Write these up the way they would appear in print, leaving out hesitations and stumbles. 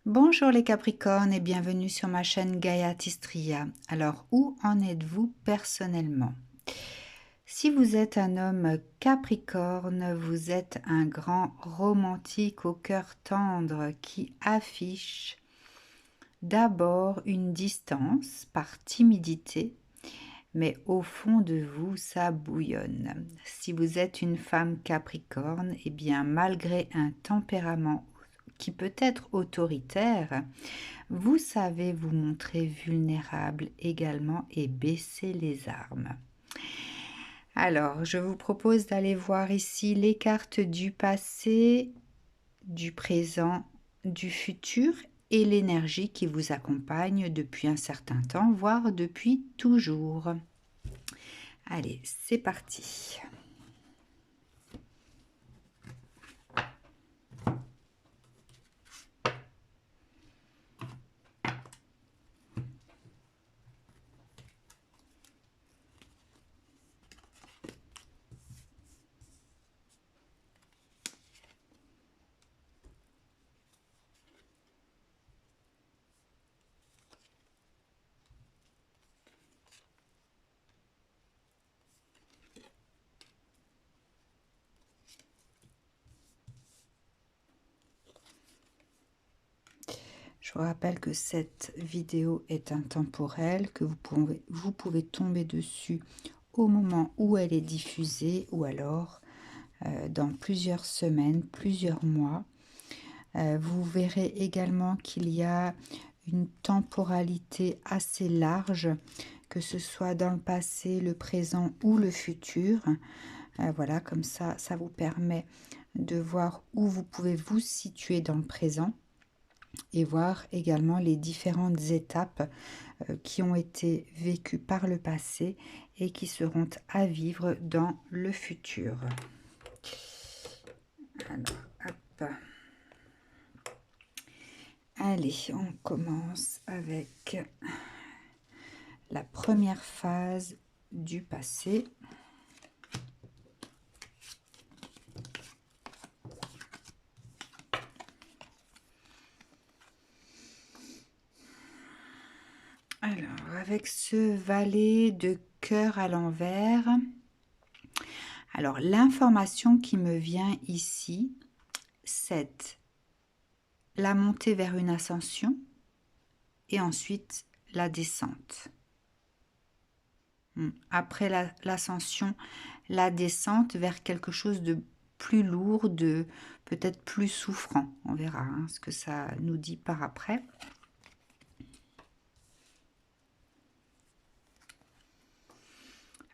Bonjour les Capricornes et bienvenue sur ma chaîne Gaia Tistria. Alors, où en êtes-vous personnellement? Si vous êtes un homme Capricorne, vous êtes un grand romantique au cœur tendre qui affiche d'abord une distance par timidité, mais au fond de vous, ça bouillonne. Si vous êtes une femme Capricorne, eh bien, malgré un tempérament qui peut être autoritaire, vous savez vous montrer vulnérable également et baisser les armes. Alors, je vous propose d'aller voir ici les cartes du passé, du présent, du futur et l'énergie qui vous accompagne depuis un certain temps, voire depuis toujours. Allez, c'est parti. Je vous rappelle que cette vidéo est intemporelle, que vous pouvez tomber dessus au moment où elle est diffusée ou alors dans plusieurs semaines, plusieurs mois. Vous verrez également qu'il y a une temporalité assez large, que ce soit dans le passé, le présent ou le futur. Voilà, comme ça vous permet de voir où vous pouvez vous situer dans le présent et voir également les différentes étapes qui ont été vécues par le passé et qui seront à vivre dans le futur. Alors, hop. Allez, on commence avec la première phase du passé. Alors, avec ce valet de cœur à l'envers, alors l'information qui me vient ici, c'est la montée vers une ascension et ensuite la descente. Après l'ascension, la descente vers quelque chose de plus lourd, de peut-être plus souffrant. On verra ce que ça nous dit par après.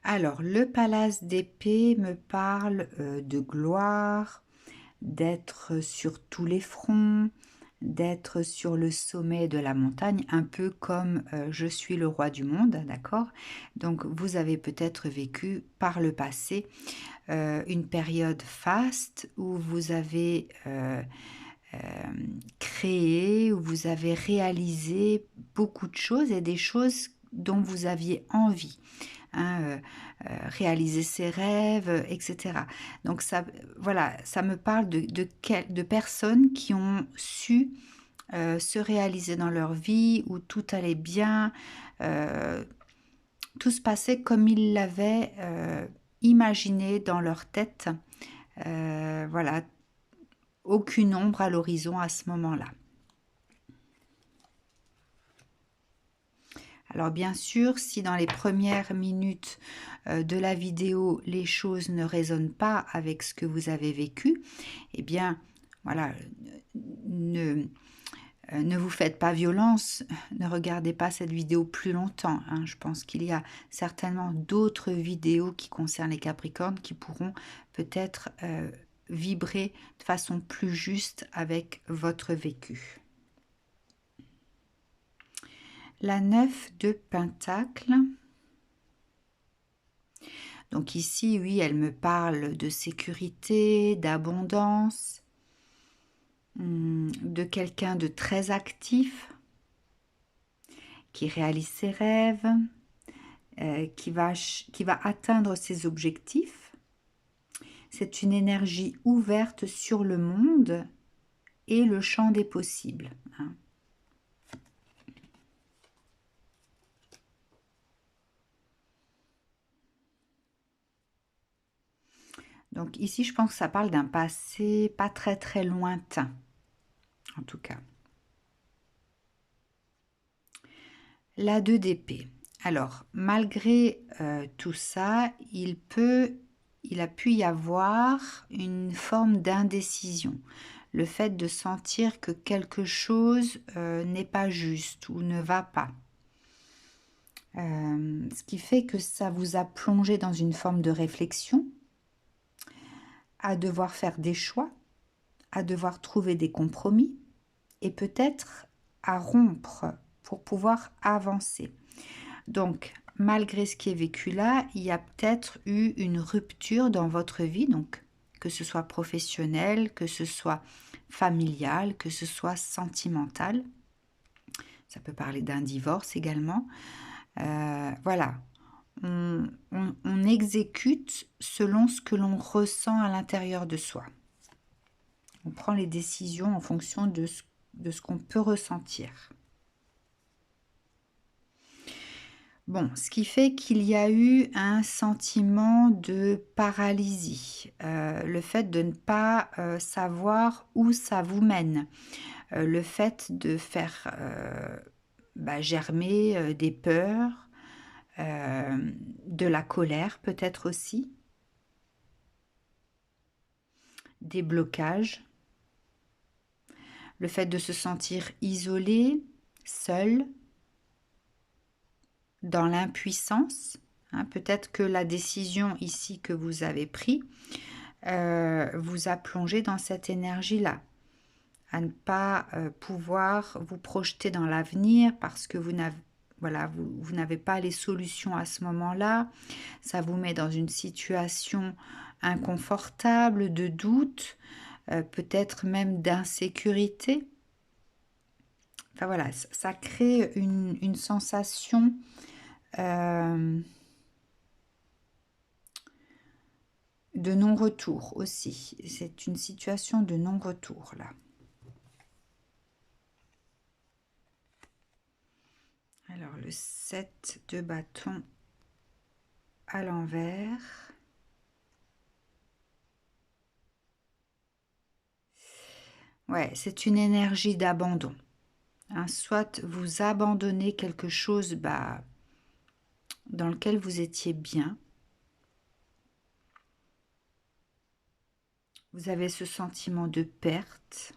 Alors, le palace d'épée me parle de gloire, d'être sur tous les fronts, d'être sur le sommet de la montagne, un peu comme je suis le roi du monde, d'accord? Donc, vous avez peut-être vécu par le passé une période faste où vous avez créé, où vous avez réalisé beaucoup de choses et des choses dont vous aviez envie. Réaliser ses rêves, etc. Donc ça, voilà, ça me parle de personnes qui ont su se réaliser dans leur vie, où tout allait bien, tout se passait comme ils l'avaient imaginé dans leur tête. Voilà, aucune ombre à l'horizon à ce moment-là. Alors bien sûr, si dans les premières minutes de la vidéo, les choses ne résonnent pas avec ce que vous avez vécu, eh bien, voilà, ne vous faites pas violence, ne regardez pas cette vidéo plus longtemps. Je pense qu'il y a certainement d'autres vidéos qui concernent les Capricornes qui pourront peut-être vibrer de façon plus juste avec votre vécu. La 9 de Pentacle. Donc ici, oui, elle me parle de sécurité, d'abondance, de quelqu'un de très actif, qui réalise ses rêves, qui va atteindre ses objectifs. C'est une énergie ouverte sur le monde et le champ des possibles. Hein. Donc ici, je pense que ça parle d'un passé pas très très lointain, en tout cas. La 2 d'épée. Alors, malgré tout ça, il a pu y avoir une forme d'indécision. Le fait de sentir que quelque chose n'est pas juste ou ne va pas. Ce qui fait que ça vous a plongé dans une forme de réflexion, à devoir faire des choix, à devoir trouver des compromis et peut-être à rompre pour pouvoir avancer. Donc, malgré ce qui est vécu là, il y a peut-être eu une rupture dans votre vie, donc que ce soit professionnel, que ce soit familial, que ce soit sentimental. Ça peut parler d'un divorce également. Voilà, on exécute selon ce que l'on ressent à l'intérieur de soi. On prend les décisions en fonction de ce qu'on peut ressentir. Bon, ce qui fait qu'il y a eu un sentiment de paralysie, le fait de ne pas savoir où ça vous mène, le fait de faire germer des peurs, de la colère peut-être aussi, des blocages, le fait de se sentir isolé, seul, dans l'impuissance. Hein, peut-être que la décision ici que vous avez prise vous a plongé dans cette énergie-là, à ne pas pouvoir vous projeter dans l'avenir parce que vous n'avez pas les solutions à ce moment-là. Ça vous met dans une situation inconfortable, de doute, peut-être même d'insécurité. Enfin voilà, ça crée une sensation de non-retour aussi. C'est une situation de non-retour là. Alors le 7 de bâton à l'envers. Ouais, c'est une énergie d'abandon. Hein, soit vous abandonnez quelque chose dans lequel vous étiez bien. Vous avez ce sentiment de perte.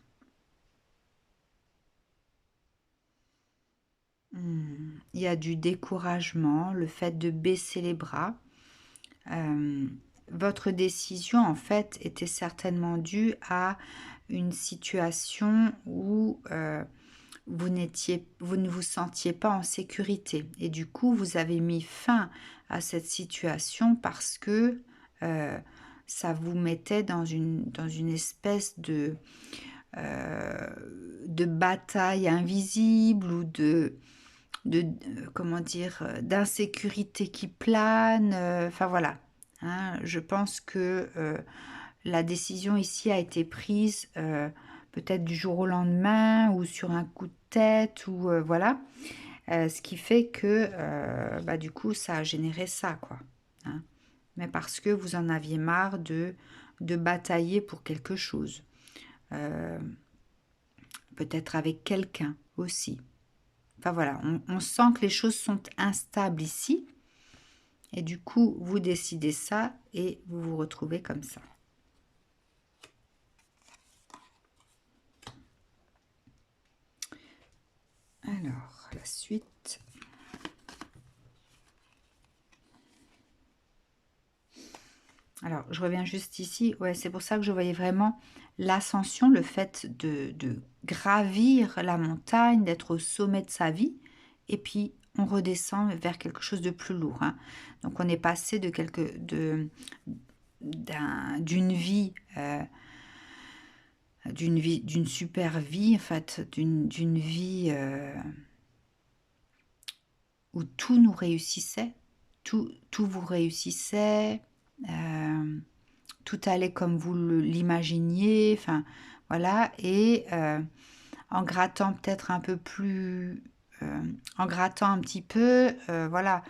Il y a du découragement, le fait de baisser les bras. Votre décision, en fait, était certainement due à une situation où vous ne vous sentiez pas en sécurité. Et du coup, vous avez mis fin à cette situation parce que ça vous mettait dans une espèce de bataille invisible ou comment dire, d'insécurité qui plane. Enfin voilà. Hein, je pense que la décision ici a été prise peut-être du jour au lendemain ou sur un coup de tête ou voilà. Ce qui fait que du coup ça a généré ça quoi. Hein. Mais parce que vous en aviez marre de batailler pour quelque chose. Peut-être avec quelqu'un aussi. Enfin voilà, on sent que les choses sont instables ici. Et du coup, vous décidez ça et vous vous retrouvez comme ça. Alors, la suite. Alors, je reviens juste ici. Ouais, c'est pour ça que je voyais vraiment l'ascension, le fait de gravir la montagne, d'être au sommet de sa vie. Et puis, on redescend vers quelque chose de plus lourd. Hein. Donc, on est passé d'une vie... d'une super vie, en fait, d'une vie où tout nous réussissait, tout vous réussissait, tout allait comme vous l'imaginiez. Enfin, voilà, et en grattant peut-être un peu plus, en grattant un petit peu, voilà,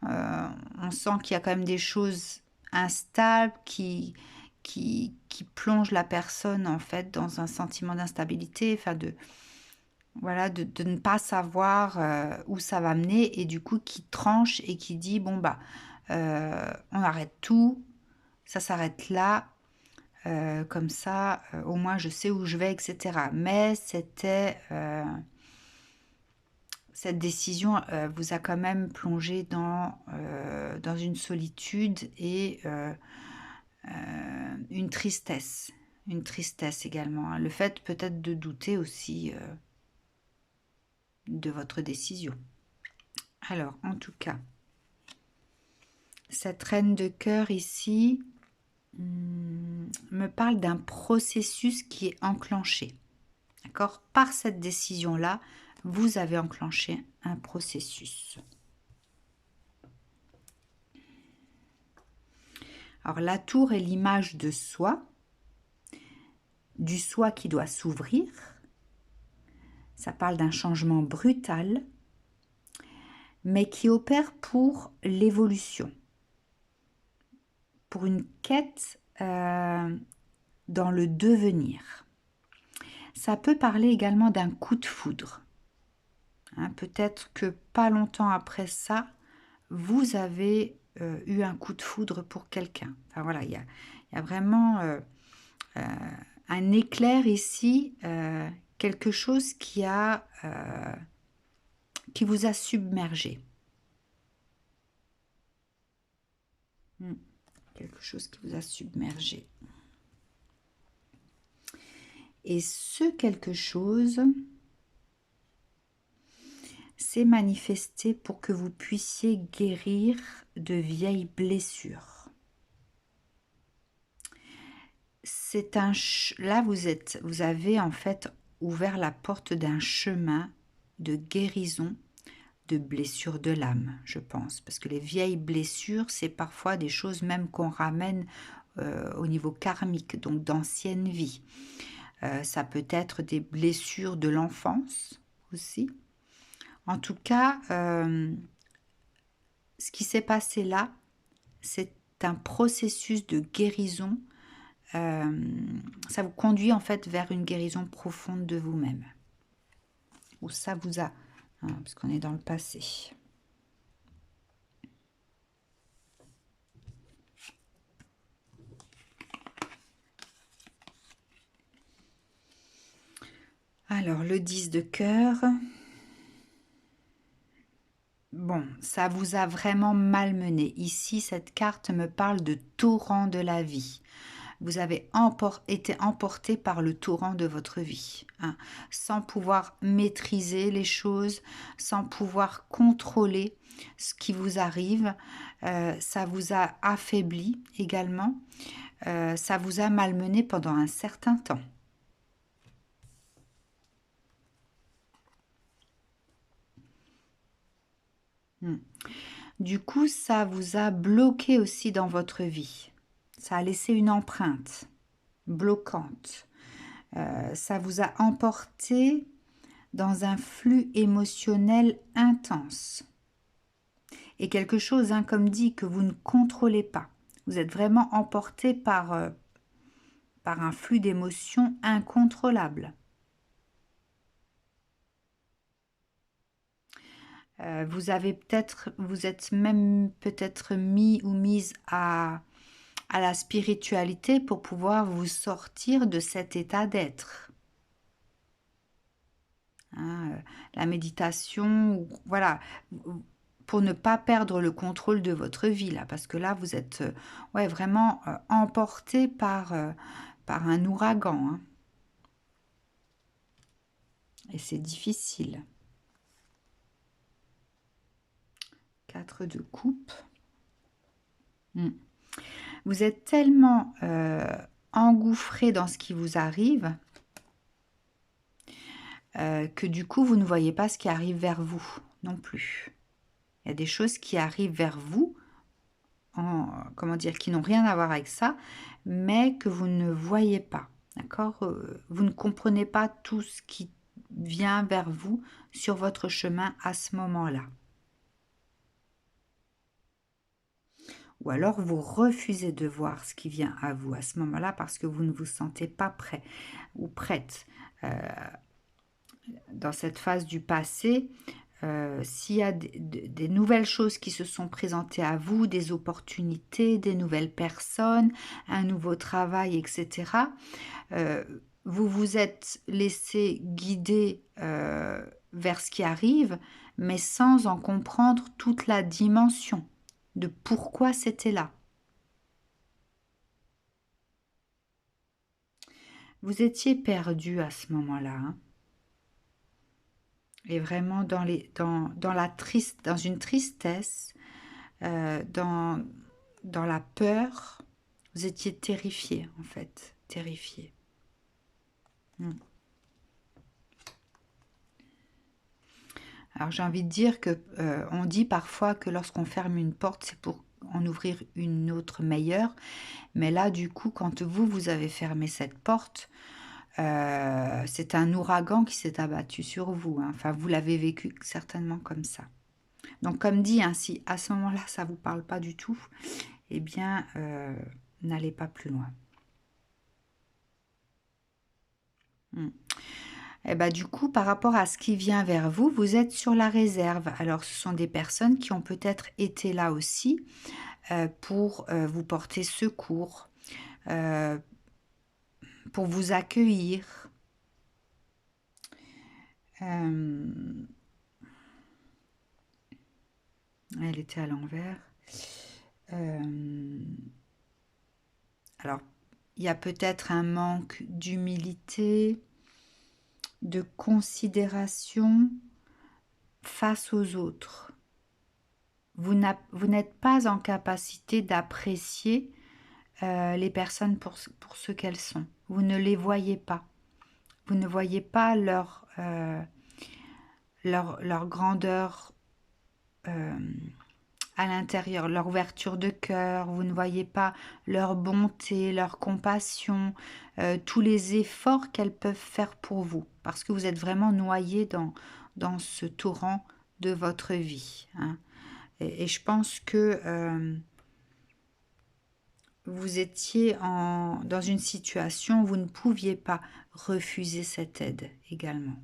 on sent qu'il y a quand même des choses instables qui plongent la personne en fait dans un sentiment d'instabilité, enfin de voilà, de ne pas savoir où ça va mener et du coup qui tranche et qui dit bon bah on arrête tout, ça s'arrête là, comme ça au moins je sais où je vais, etc. Mais c'était cette décision vous a quand même plongé dans une solitude et une tristesse également, hein. Le fait peut-être de douter aussi de votre décision. Alors, en tout cas, cette reine de cœur ici me parle d'un processus qui est enclenché. D'accord? Par cette décision-là, vous avez enclenché un processus. Alors, la tour est l'image de soi, du soi qui doit s'ouvrir. Ça parle d'un changement brutal, mais qui opère pour l'évolution, pour une quête dans le devenir. Ça peut parler également d'un coup de foudre. Hein, peut-être que pas longtemps après ça, vous avez eu un coup de foudre pour quelqu'un. Enfin voilà, il y a vraiment un éclair ici, quelque chose qui vous a submergé. Quelque chose qui vous a submergé. Et ce quelque chose s'est manifesté pour que vous puissiez guérir de vieilles blessures. C'est là vous avez en fait ouvert la porte d'un chemin de guérison de blessures de l'âme, je pense, parce que les vieilles blessures, c'est parfois des choses même qu'on ramène au niveau karmique, donc d'anciennes vies. Ça peut être des blessures de l'enfance aussi. En tout cas, ce qui s'est passé là, c'est un processus de guérison. Ça vous conduit en fait vers une guérison profonde de vous-même. Ou ça vous a, hein, parce qu'on est dans le passé. Alors, le 10 de cœur. Bon, ça vous a vraiment malmené. Ici, cette carte me parle de torrent de la vie. Vous avez été emporté par le torrent de votre vie, hein, sans pouvoir maîtriser les choses, sans pouvoir contrôler ce qui vous arrive. Ça vous a affaibli également. Ça vous a malmené pendant un certain temps. Du coup, ça vous a bloqué aussi dans votre vie. Ça a laissé une empreinte bloquante. Ça vous a emporté dans un flux émotionnel intense. Et quelque chose, hein, comme dit, que vous ne contrôlez pas. Vous êtes vraiment emporté par un flux d'émotions incontrôlable. Vous êtes même peut-être mis ou mise à la spiritualité pour pouvoir vous sortir de cet état d'être. Hein, la méditation, voilà, pour ne pas perdre le contrôle de votre vie, là, parce que là, vous êtes ouais, vraiment emporté par un ouragan. Hein. Et c'est difficile. 4 de coupe. Vous êtes tellement engouffré dans ce qui vous arrive que du coup, vous ne voyez pas ce qui arrive vers vous non plus. Il y a des choses qui arrivent vers vous, comment dire, qui n'ont rien à voir avec ça, mais que vous ne voyez pas. D'accord? Vous ne comprenez pas tout ce qui vient vers vous sur votre chemin à ce moment-là. Ou alors vous refusez de voir ce qui vient à vous à ce moment-là parce que vous ne vous sentez pas prêt ou prête. Heu, dans cette phase du passé, s'il y a des nouvelles choses qui se sont présentées à vous, des opportunités, des nouvelles personnes, un nouveau travail, et cetera, vous vous êtes laissé guider, vers ce qui arrive, mais sans en comprendre toute la dimension de pourquoi c'était là. Vous étiez perdu à ce moment-là, hein, et vraiment dans la dans une tristesse, dans la peur. Vous étiez terrifié, en fait, terrifié. Mmh. Alors j'ai envie de dire que, on dit parfois que lorsqu'on ferme une porte, c'est pour en ouvrir une autre meilleure. Mais là, du coup, quand vous, vous avez fermé cette porte, c'est un ouragan qui s'est abattu sur vous, hein. Enfin, vous l'avez vécu certainement comme ça. Donc comme dit, hein, si à ce moment-là, ça ne vous parle pas du tout, eh bien, n'allez pas plus loin. Mmh. Et bah, du coup, par rapport à ce qui vient vers vous, vous êtes sur la réserve. Alors, ce sont des personnes qui ont peut-être été là aussi, pour, vous porter secours, heu, pour vous accueillir. Hem, Elle était à l'envers. Hem, alors, il y a peut-être un manque d'humilité, de considération face aux autres. Vous n'êtes pas en capacité d'apprécier, les personnes pour ce qu'elles sont. Vous ne les voyez pas. Vous ne voyez pas leur grandeur, hem, à l'intérieur, leur ouverture de cœur. Vous ne voyez pas leur bonté, leur compassion, tous les efforts qu'elles peuvent faire pour vous. Parce que vous êtes vraiment noyé dans ce torrent de votre vie, hein. Et je pense que, vous étiez dans une situation où vous ne pouviez pas refuser cette aide également.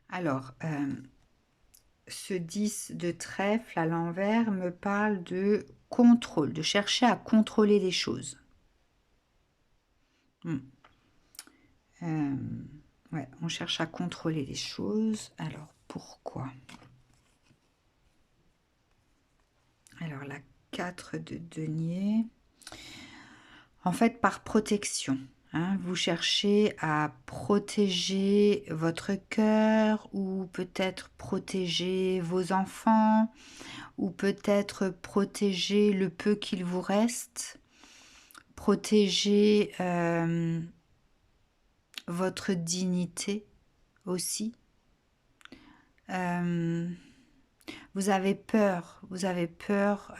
Alors, ce 10 de trèfle à l'envers me parle de contrôle, de chercher à contrôler les choses. Mmh. Ouais, on cherche à contrôler les choses. Alors, pourquoi? Alors, la 4 de denier. En fait, par protection, hein, vous cherchez à protéger votre cœur ou peut-être protéger vos enfants ou peut-être protéger le peu qu'il vous reste, protéger votre dignité aussi. Euh, vous avez peur, vous avez peur.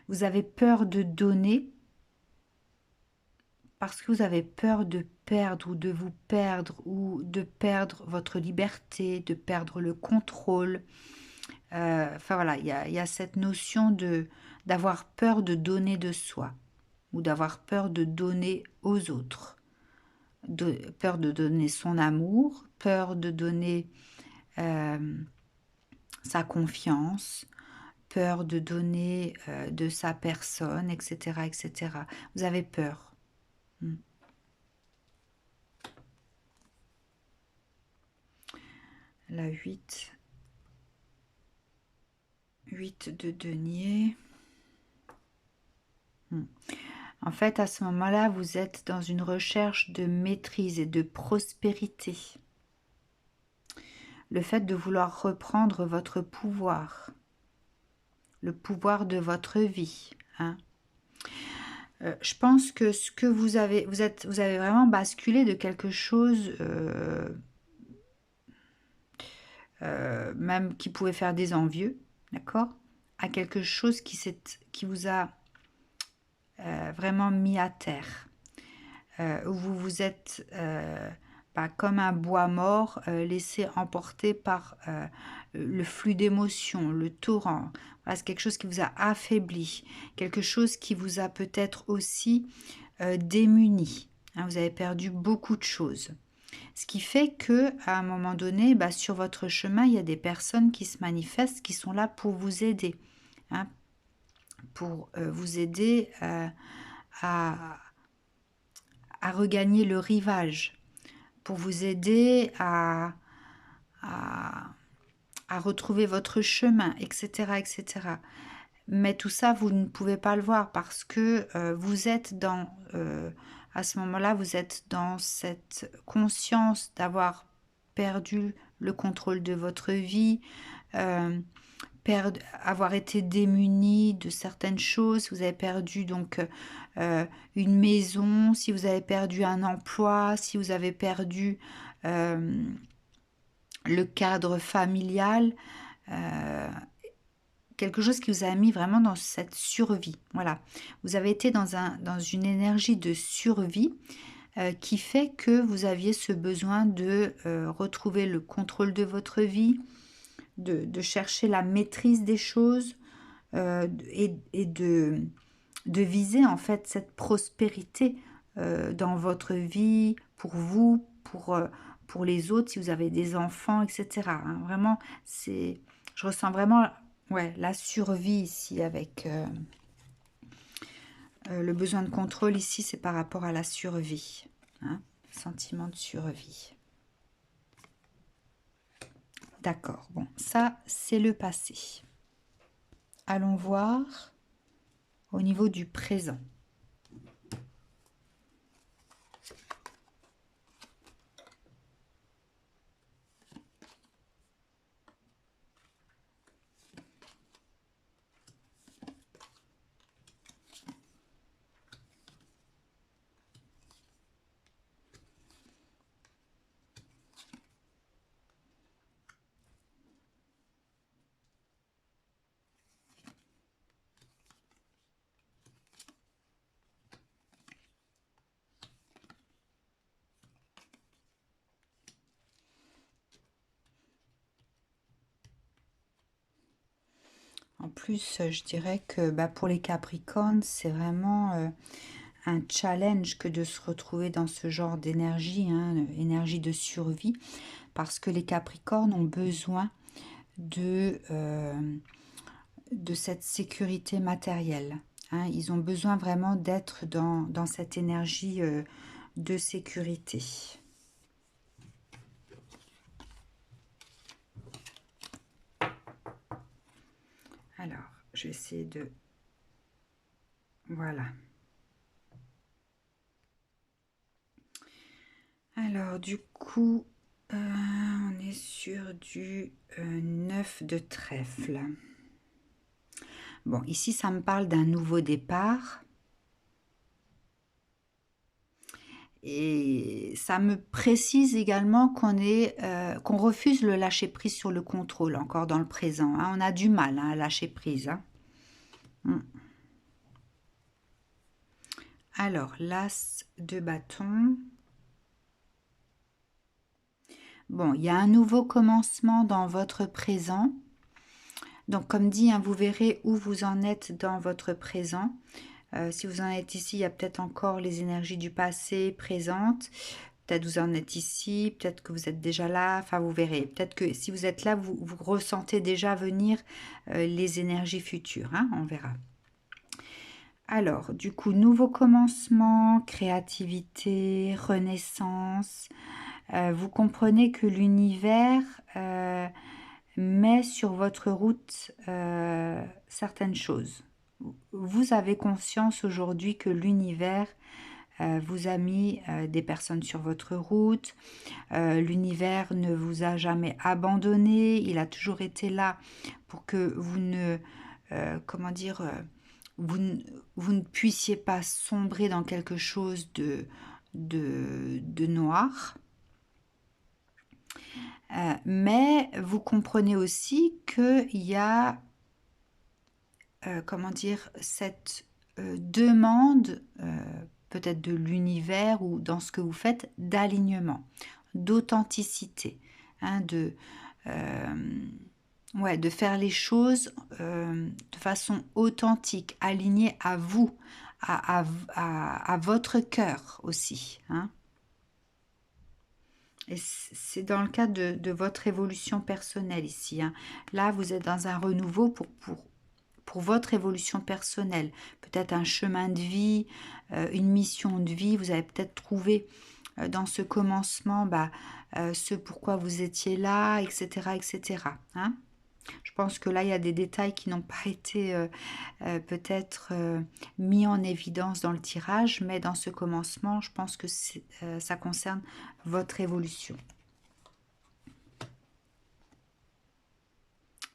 Vous avez peur de donner parce que vous avez peur de perdre ou de vous perdre ou de perdre votre liberté, de perdre le contrôle. Enfin voilà, il y a cette notion d'avoir peur de donner de soi ou d'avoir peur de donner aux autres. Peur de donner son amour, peur de donner sa confiance, peur de donner de sa personne, etc., etc. Vous avez peur. Hmm. La 8 de denier. Hmm. En fait, à ce moment-là, vous êtes dans une recherche de maîtrise et de prospérité. Le fait de vouloir reprendre votre pouvoir, le pouvoir de votre vie, hein. Je pense que ce que vous avez, vous avez vraiment basculé de quelque chose, même qui pouvait faire des envieux, d'accord, à quelque chose qui vous a vraiment mis à terre. Où vous vous êtes comme un bois mort, laissé emporter par le flux d'émotions, le torrent. Voilà, c'est quelque chose qui vous a affaibli, quelque chose qui vous a peut-être aussi démuni. Hein, vous avez perdu beaucoup de choses. Ce qui fait que à un moment donné, sur votre chemin, il y a des personnes qui se manifestent, qui sont là pour vous aider, hein, pour vous aider à regagner le rivage, pour vous aider à, à retrouver votre chemin, etc., etc. Mais tout ça, vous ne pouvez pas le voir parce que vous êtes à ce moment-là, vous êtes dans cette conscience d'avoir perdu le contrôle de votre vie, avoir été démuni de certaines choses. Vous avez perdu donc une maison, si vous avez perdu un emploi, si vous avez perdu le cadre familial, quelque chose qui vous a mis vraiment dans cette survie. Voilà, vous avez été dans une énergie de survie qui fait que vous aviez ce besoin de retrouver le contrôle de votre vie, de chercher la maîtrise des choses et de viser en fait cette prospérité dans votre vie, pour vous, pour les autres, si vous avez des enfants, etc. Hein. Vraiment, je ressens vraiment la survie ici avec le besoin de contrôle ici, c'est par rapport à la survie. Hein, sentiment de survie. D'accord, bon, ça c'est le passé. Allons voir au niveau du présent. En plus, je dirais que pour les Capricornes, c'est vraiment un challenge que de se retrouver dans ce genre d'énergie, hein, énergie de survie, parce que les Capricornes ont besoin de cette sécurité matérielle. Hein. Ils ont besoin vraiment d'être dans cette énergie de sécurité. Alors, je vais essayer de... Voilà. Alors, du coup, on est sur du 9 de trèfle. Bon, ici, ça me parle d'un nouveau départ. Et ça me précise également qu'on refuse le lâcher-prise sur le contrôle, encore dans le présent. Hein. On a du mal à lâcher prise. Hein. Alors, l'as de bâton. Bon, il y a un nouveau commencement dans votre présent. Donc, comme dit, hein, vous verrez où vous en êtes dans votre présent. Si vous en êtes ici, il y a peut-être encore les énergies du passé présentes. Peut-être vous en êtes ici, peut-être que vous êtes déjà là. Enfin, vous verrez. Peut-être que si vous êtes là, vous ressentez déjà venir les énergies futures. Hein, on verra. Alors, du coup, nouveau commencement, créativité, renaissance. Vous comprenez que l'univers met sur votre route certaines choses. Vous avez conscience aujourd'hui que l'univers vous a mis des personnes sur votre route. L'univers ne vous a jamais abandonné. Il a toujours été là pour que vous ne... comment dire vous ne puissiez pas sombrer dans quelque chose de noir. Mais vous comprenez aussi qu'il y a, comment dire, cette demande, peut-être de l'univers ou dans ce que vous faites, d'alignement, d'authenticité, hein, ouais, de faire les choses de façon authentique, alignée à vous, à votre cœur aussi, hein. Et c'est dans le cadre de votre évolution personnelle ici, hein. Là, vous êtes dans un renouveau pour votre évolution personnelle. Peut-être un chemin de vie, une mission de vie. Vous avez peut-être trouvé dans ce commencement ce pourquoi vous étiez là, etc. etc. Hein. Je pense que là, il y a des détails qui n'ont pas été peut-être mis en évidence dans le tirage, mais dans ce commencement, je pense que ça concerne votre évolution.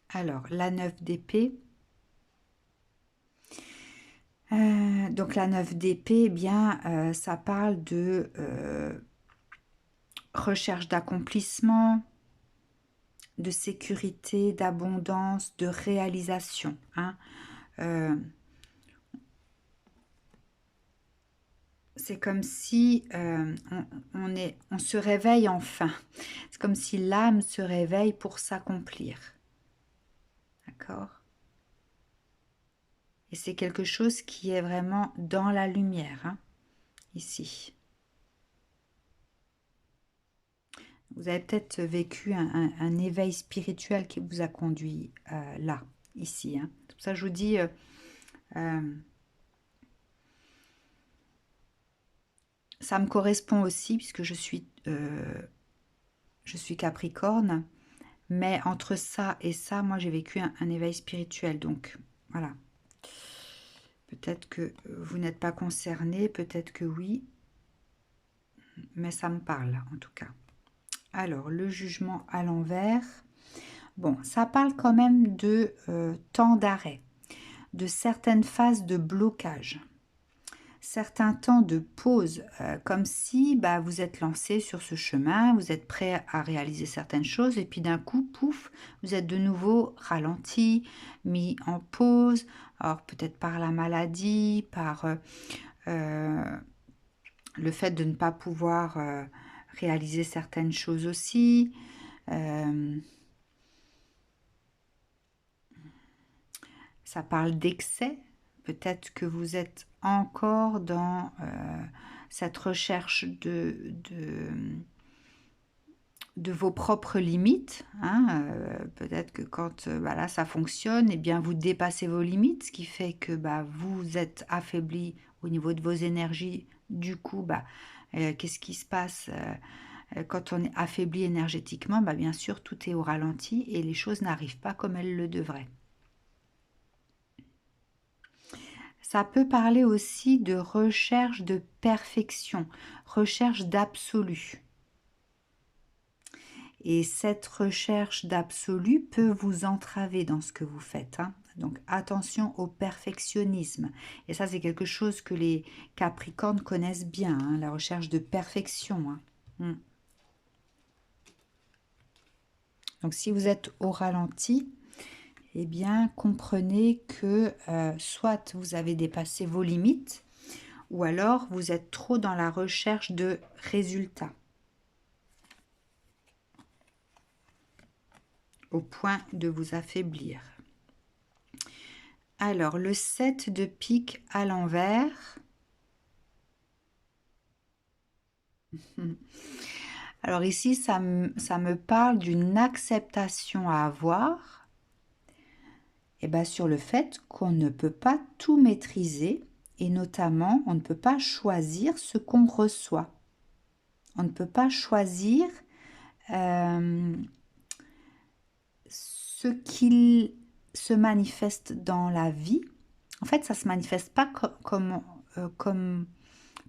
Alors, la 9 d'épée. Donc, la 9 d'épée, eh bien, ça parle de recherche d'accomplissement, de sécurité, d'abondance, de réalisation, hein. C'est comme si on se réveille enfin. C'est comme si l'âme se réveille pour s'accomplir. D'accord? Et c'est quelque chose qui est vraiment dans la lumière, hein, ici. Vous avez peut-être vécu un éveil spirituel qui vous a conduit là, ici. Hein. C'est pour ça que je vous dis... ça me correspond aussi puisque je suis Capricorne, mais entre ça et ça, moi j'ai vécu un éveil spirituel, donc voilà. Peut-être que vous n'êtes pas concerné, peut-être que oui, mais ça me parle en tout cas. Alors, le jugement à l'envers, bon, ça parle quand même de temps d'arrêt, de certaines phases de blocage. Certains temps de pause, comme si vous êtes lancé sur ce chemin, vous êtes prêt à réaliser certaines choses, et puis d'un coup, pouf, vous êtes de nouveau ralenti, mis en pause, alors peut-être par la maladie, par le fait de ne pas pouvoir réaliser certaines choses aussi. Ça parle d'excès. Peut-être que vous êtes encore dans cette recherche de vos propres limites. Hein. Peut-être que quand là, ça fonctionne, eh bien, vous dépassez vos limites, ce qui fait que vous êtes affaibli au niveau de vos énergies. Du coup, qu'est-ce qui se passe quand on est affaibli énergétiquement? Bien sûr, tout est au ralenti et les choses n'arrivent pas comme elles le devraient. Ça peut parler aussi de recherche de perfection, recherche d'absolu. Et cette recherche d'absolu peut vous entraver dans ce que vous faites. Hein. Donc attention au perfectionnisme. Et ça, c'est quelque chose que les Capricornes connaissent bien, hein, la recherche de perfection. Hein. Donc si vous êtes au ralenti, eh bien, comprenez que soit vous avez dépassé vos limites, ou alors vous êtes trop dans la recherche de résultats, au point de vous affaiblir. Alors, le 7 de pique à l'envers. Alors ici, ça me parle d'une acceptation à avoir, sur le fait qu'on ne peut pas tout maîtriser, et notamment, on ne peut pas choisir ce qu'on reçoit. On ne peut pas choisir ce qu'il se manifeste dans la vie. En fait, ça ne se manifeste pas comme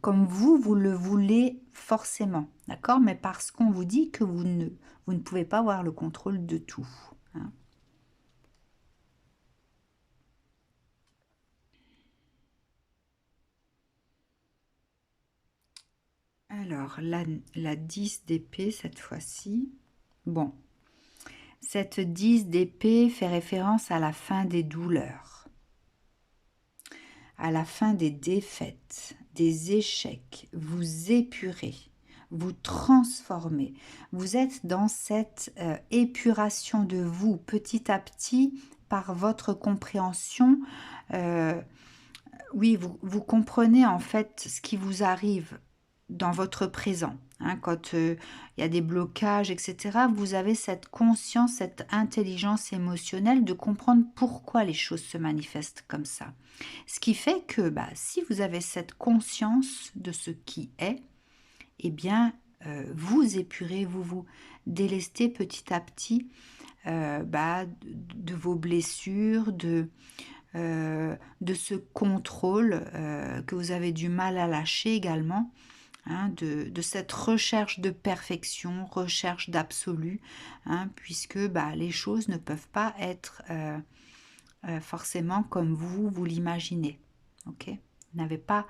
vous le voulez forcément, d'accord? Mais parce qu'on vous dit que vous ne pouvez pas avoir le contrôle de tout. Hein. Alors, la 10 d'épée cette fois-ci. Bon, cette 10 d'épée fait référence à la fin des douleurs, à la fin des défaites, des échecs. Vous épurez, vous transformez. Vous êtes dans cette épuration de vous petit à petit par votre compréhension. Oui, vous comprenez en fait ce qui vous arrive dans votre présent. Hein, quand il y a des blocages, etc., vous avez cette conscience, cette intelligence émotionnelle de comprendre pourquoi les choses se manifestent comme ça. Ce qui fait que si vous avez cette conscience de ce qui est, eh bien, vous épurez, vous vous délestez petit à petit de vos blessures, de ce contrôle que vous avez du mal à lâcher également, hein, de cette recherche de perfection, recherche d'absolu, hein, puisque les choses ne peuvent pas être forcément comme vous l'imaginez. Ok, vous n'avez pas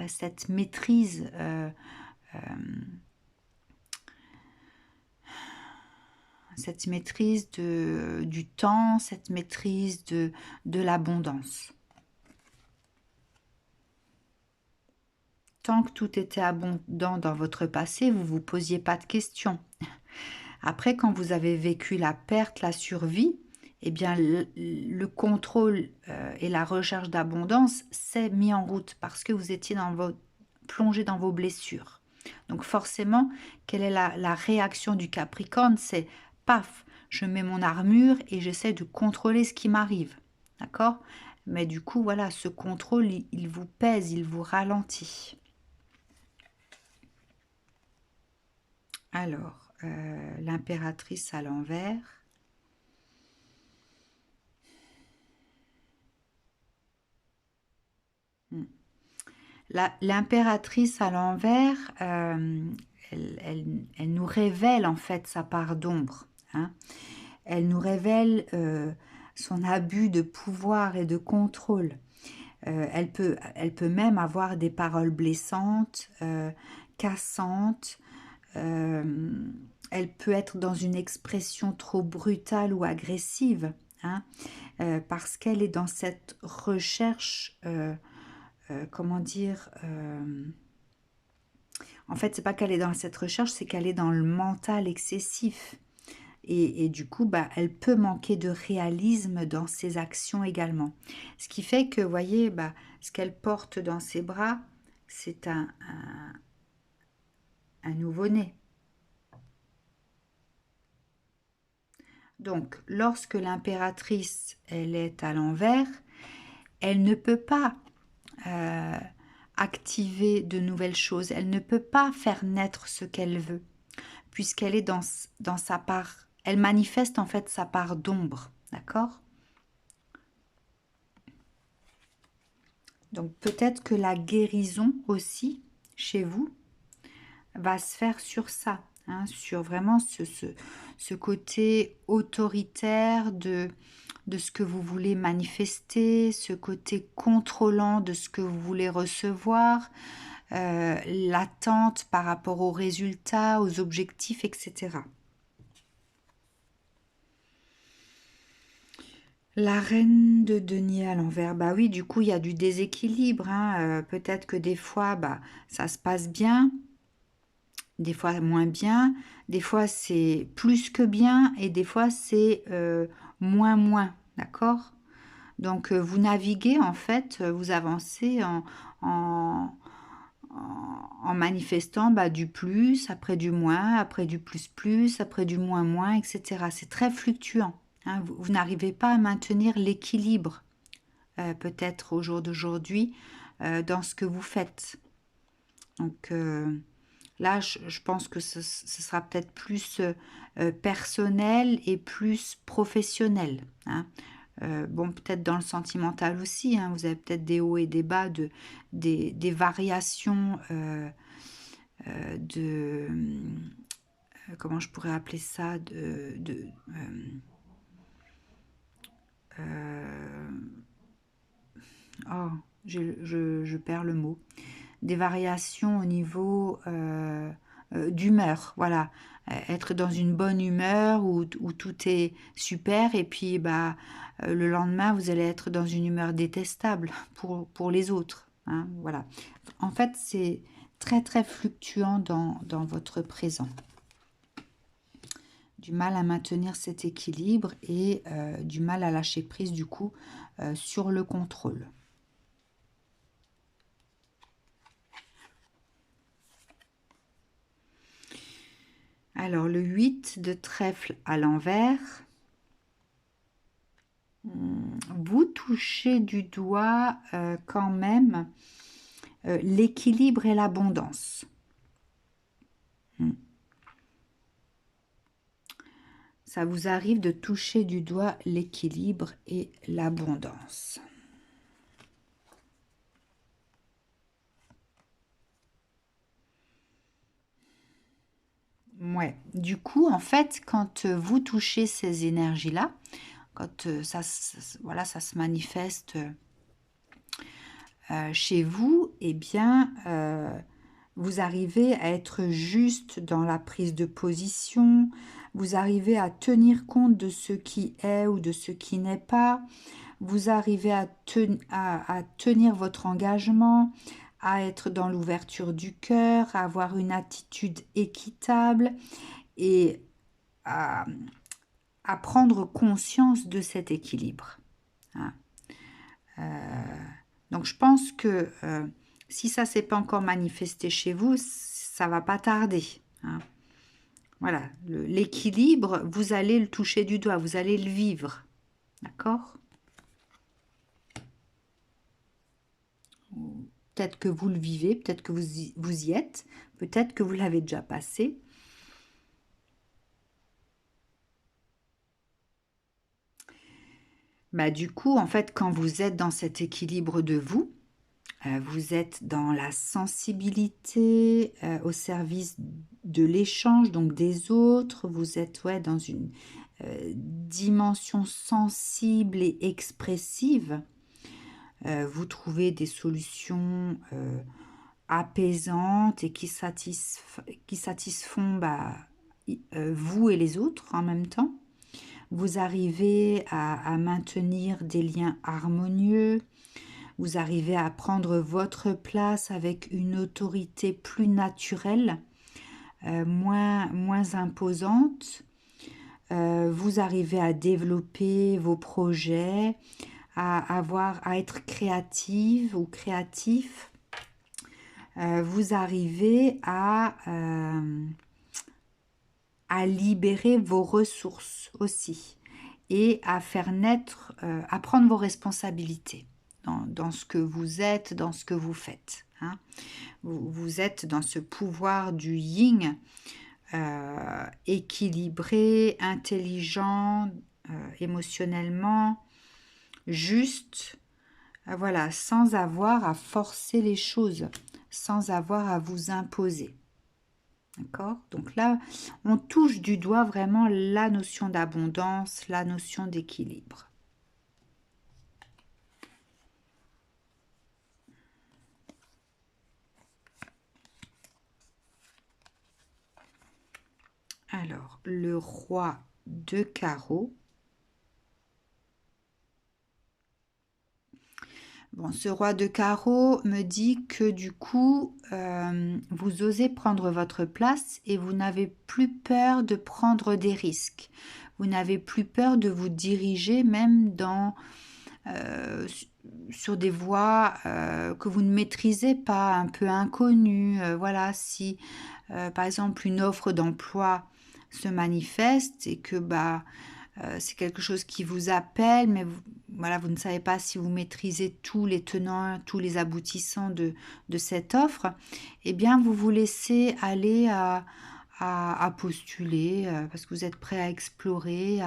cette maîtrise du temps, cette maîtrise de l'abondance. Tant que tout était abondant dans votre passé, vous ne vous posiez pas de questions. Après, quand vous avez vécu la perte, la survie, eh bien, le contrôle et la recherche d'abondance s'est mis en route parce que vous étiez plongé dans vos blessures. Donc forcément, quelle est la réaction du Capricorne? C'est paf, je mets mon armure et j'essaie de contrôler ce qui m'arrive. D'accord? Mais du coup, voilà, ce contrôle, il vous pèse, il vous ralentit. Alors, l'impératrice à l'envers. L'impératrice à l'envers, elle nous révèle en fait sa part d'ombre. Hein. Elle nous révèle son abus de pouvoir et de contrôle. Elle peut même avoir des paroles blessantes, cassantes. Elle peut être dans une expression trop brutale ou agressive, hein, parce qu'elle est dans cette recherche, comment dire, en fait, c'est pas qu'elle est dans cette recherche, c'est qu'elle est dans le mental excessif. Et du coup, elle peut manquer de réalisme dans ses actions également. Ce qui fait que, vous voyez, ce qu'elle porte dans ses bras, c'est un nouveau-né. Donc, lorsque l'impératrice, elle est à l'envers, elle ne peut pas activer de nouvelles choses. Elle ne peut pas faire naître ce qu'elle veut, puisqu'elle est dans sa part. Elle manifeste en fait sa part d'ombre, d'accord? Donc peut-être que la guérison aussi, chez vous, va se faire sur ça, hein, sur vraiment ce côté autoritaire de ce que vous voulez manifester, ce côté contrôlant de ce que vous voulez recevoir, l'attente par rapport aux résultats, aux objectifs, etc. La reine de denier à l'envers, oui, du coup, il y a du déséquilibre. Hein, peut-être que des fois, ça se passe bien, des fois moins bien, des fois c'est plus que bien, et des fois c'est moins, d'accord? Donc, vous naviguez, en fait, vous avancez en, en manifestant du plus, après du moins, après du plus, après du moins, etc. C'est très fluctuant. Hein. Vous n'arrivez pas à maintenir l'équilibre, peut-être au jour d'aujourd'hui, dans ce que vous faites. Donc là, je pense que ce sera peut-être plus personnel et plus professionnel. Hein. Bon, peut-être dans le sentimental aussi, hein, vous avez peut-être des hauts et des bas, des variations de... comment je pourrais appeler ça oh, je perds le mot. des variations au niveau d'humeur, voilà. Être dans une bonne humeur où tout est super et puis bah, le lendemain, vous allez être dans une humeur détestable pour les autres, hein, voilà. En fait, c'est très très fluctuant dans votre présent. Du mal à maintenir cet équilibre et du mal à lâcher prise du coup sur le contrôle. Alors le 8 de trèfle à l'envers, vous touchez du doigt quand même l'équilibre et l'abondance. Ça vous arrive de toucher du doigt l'équilibre et l'abondance. Ouais, du coup, en fait, quand vous touchez ces énergies-là, quand voilà, ça se manifeste chez vous, eh bien, vous arrivez à être juste dans la prise de position, vous arrivez à tenir compte de ce qui est ou de ce qui n'est pas, vous arrivez à tenir votre engagement, à être dans l'ouverture du cœur, à avoir une attitude équitable et à prendre conscience de cet équilibre. Hein. Donc je pense que si ça ne s'est pas encore manifesté chez vous, ça va pas tarder. Hein. Voilà, l'équilibre, vous allez le toucher du doigt, vous allez le vivre. D'accord? Peut-être que vous le vivez, peut-être que vous y êtes, peut-être que vous l'avez déjà passé. Bah, du coup, en fait, quand vous êtes dans cet équilibre de vous, vous êtes dans la sensibilité au service de l'échange, donc des autres. Vous êtes dans une dimension sensible et expressive. Vous trouvez des solutions apaisantes et qui satisfont bah, vous et les autres en même temps. Vous arrivez à maintenir des liens harmonieux. Vous arrivez à prendre votre place avec une autorité plus naturelle, moins imposante. Vous arrivez à développer vos projets, à être créative ou créatif. Vous arrivez à libérer vos ressources aussi et à faire naître, à prendre vos responsabilités dans ce que vous êtes, dans ce que vous faites. Hein. Vous êtes dans ce pouvoir du yin, équilibré, intelligent, émotionnellement, juste, voilà, sans avoir à forcer les choses, sans avoir à vous imposer. D'accord? Donc là, on touche du doigt vraiment la notion d'abondance, la notion d'équilibre. Alors, le roi de carreau. Bon, ce roi de carreau me dit que du coup, vous osez prendre votre place et vous n'avez plus peur de prendre des risques. Vous n'avez plus peur de vous diriger même sur des voies que vous ne maîtrisez pas, un peu inconnues. Voilà, si par exemple une offre d'emploi se manifeste et que bah, c'est quelque chose qui vous appelle, mais voilà, vous ne savez pas si vous maîtrisez tous les tenants, tous les aboutissants de cette offre, eh bien, vous vous laissez aller à postuler parce que vous êtes prêt à explorer,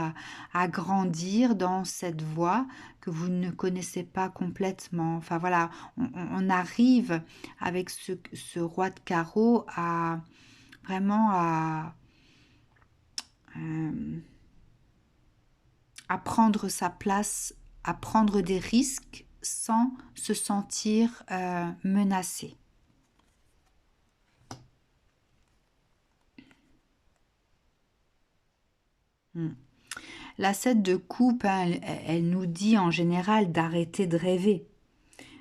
à grandir dans cette voie que vous ne connaissez pas complètement. Enfin voilà, on arrive avec ce roi de carreau à vraiment à prendre sa place, à prendre des risques sans se sentir menacé. Hmm. La 7 de coupe, hein, elle nous dit en général d'arrêter de rêver,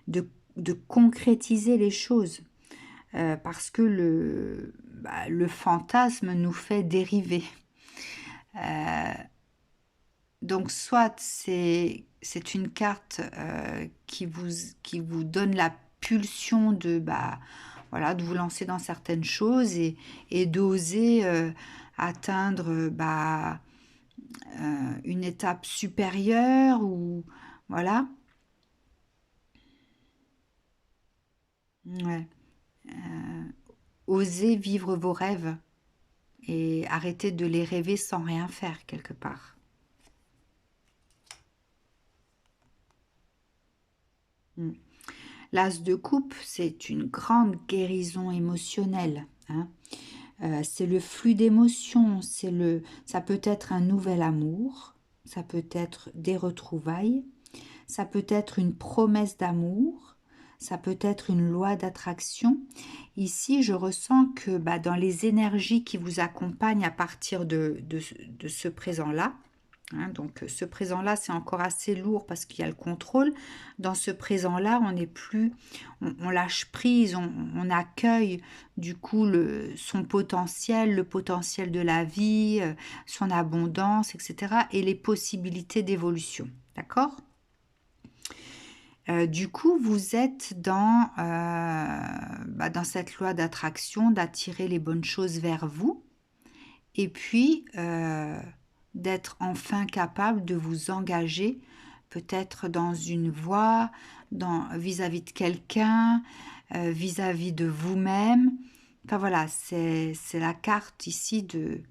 de concrétiser les choses, parce que le fantasme nous fait dériver. Donc soit c'est une carte qui vous donne la pulsion de voilà, de vous lancer dans certaines choses et d'oser atteindre une étape supérieure ou voilà. Ouais. Oser vivre vos rêves et arrêter de les rêver sans rien faire quelque part. Mm. L'as de coupe, c'est une grande guérison émotionnelle, hein. C'est le flux d'émotions, ça peut être un nouvel amour, ça peut être des retrouvailles, ça peut être une promesse d'amour, ça peut être une loi d'attraction. Ici, je ressens que dans les énergies qui vous accompagnent à partir de ce présent-là, hein, donc ce présent-là, c'est encore assez lourd parce qu'il y a le contrôle. Dans ce présent-là, on n'est plus, on lâche prise, on accueille du coup son potentiel, le potentiel de la vie, son abondance, etc. et les possibilités d'évolution. D'accord ? Du coup, vous êtes dans cette loi d'attraction, d'attirer les bonnes choses vers vous, et puis d'être enfin capable de vous engager peut-être dans une voie, vis-à-vis de quelqu'un, vis-à-vis de vous-même. Enfin voilà, c'est la carte ici du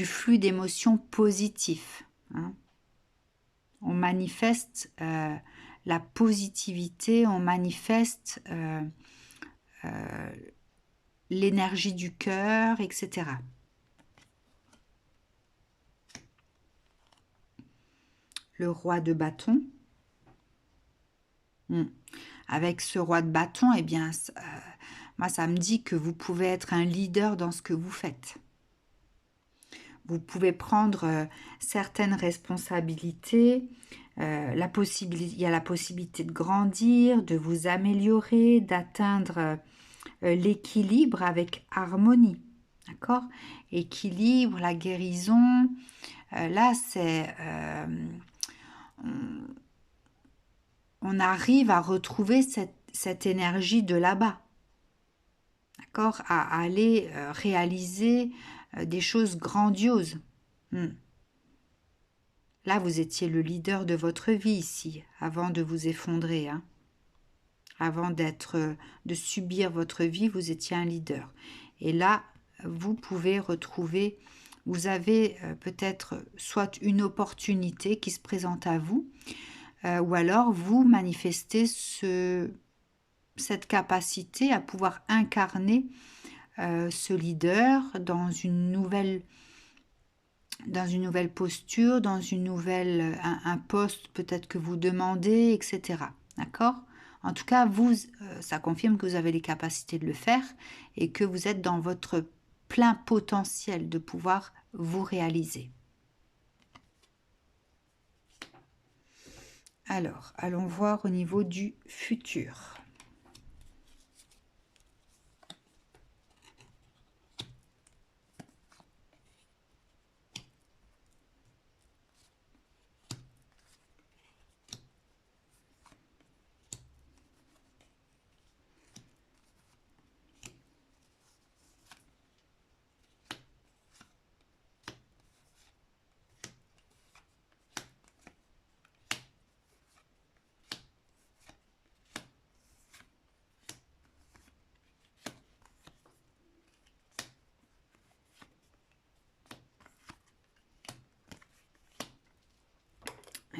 flux d'émotions positifs, hein. On manifeste la positivité, on manifeste l'énergie du cœur, etc. Le roi de bâton. Avec ce roi de bâton, eh bien, moi, ça me dit que vous pouvez être un leader dans ce que vous faites. Vous pouvez prendre certaines responsabilités. Il y a la possibilité de grandir, de vous améliorer, d'atteindre l'équilibre avec harmonie. D'accord ? Équilibre, la guérison. Là, on arrive à retrouver cette énergie de là-bas. D'accord ? À aller réaliser des choses grandioses. Là, vous étiez le leader de votre vie ici, avant de vous effondrer, hein. Avant de subir votre vie, vous étiez un leader. Et là, vous pouvez retrouver, vous avez peut-être soit une opportunité qui se présente à vous, ou alors vous manifestez cette capacité à pouvoir incarner ce leader dans une nouvelle posture, dans un poste peut-être que vous demandez, etc. D'accord ? En tout cas, ça confirme que vous avez les capacités de le faire et que vous êtes dans votre plein potentiel de pouvoir vous réaliser. Alors, allons voir au niveau du futur.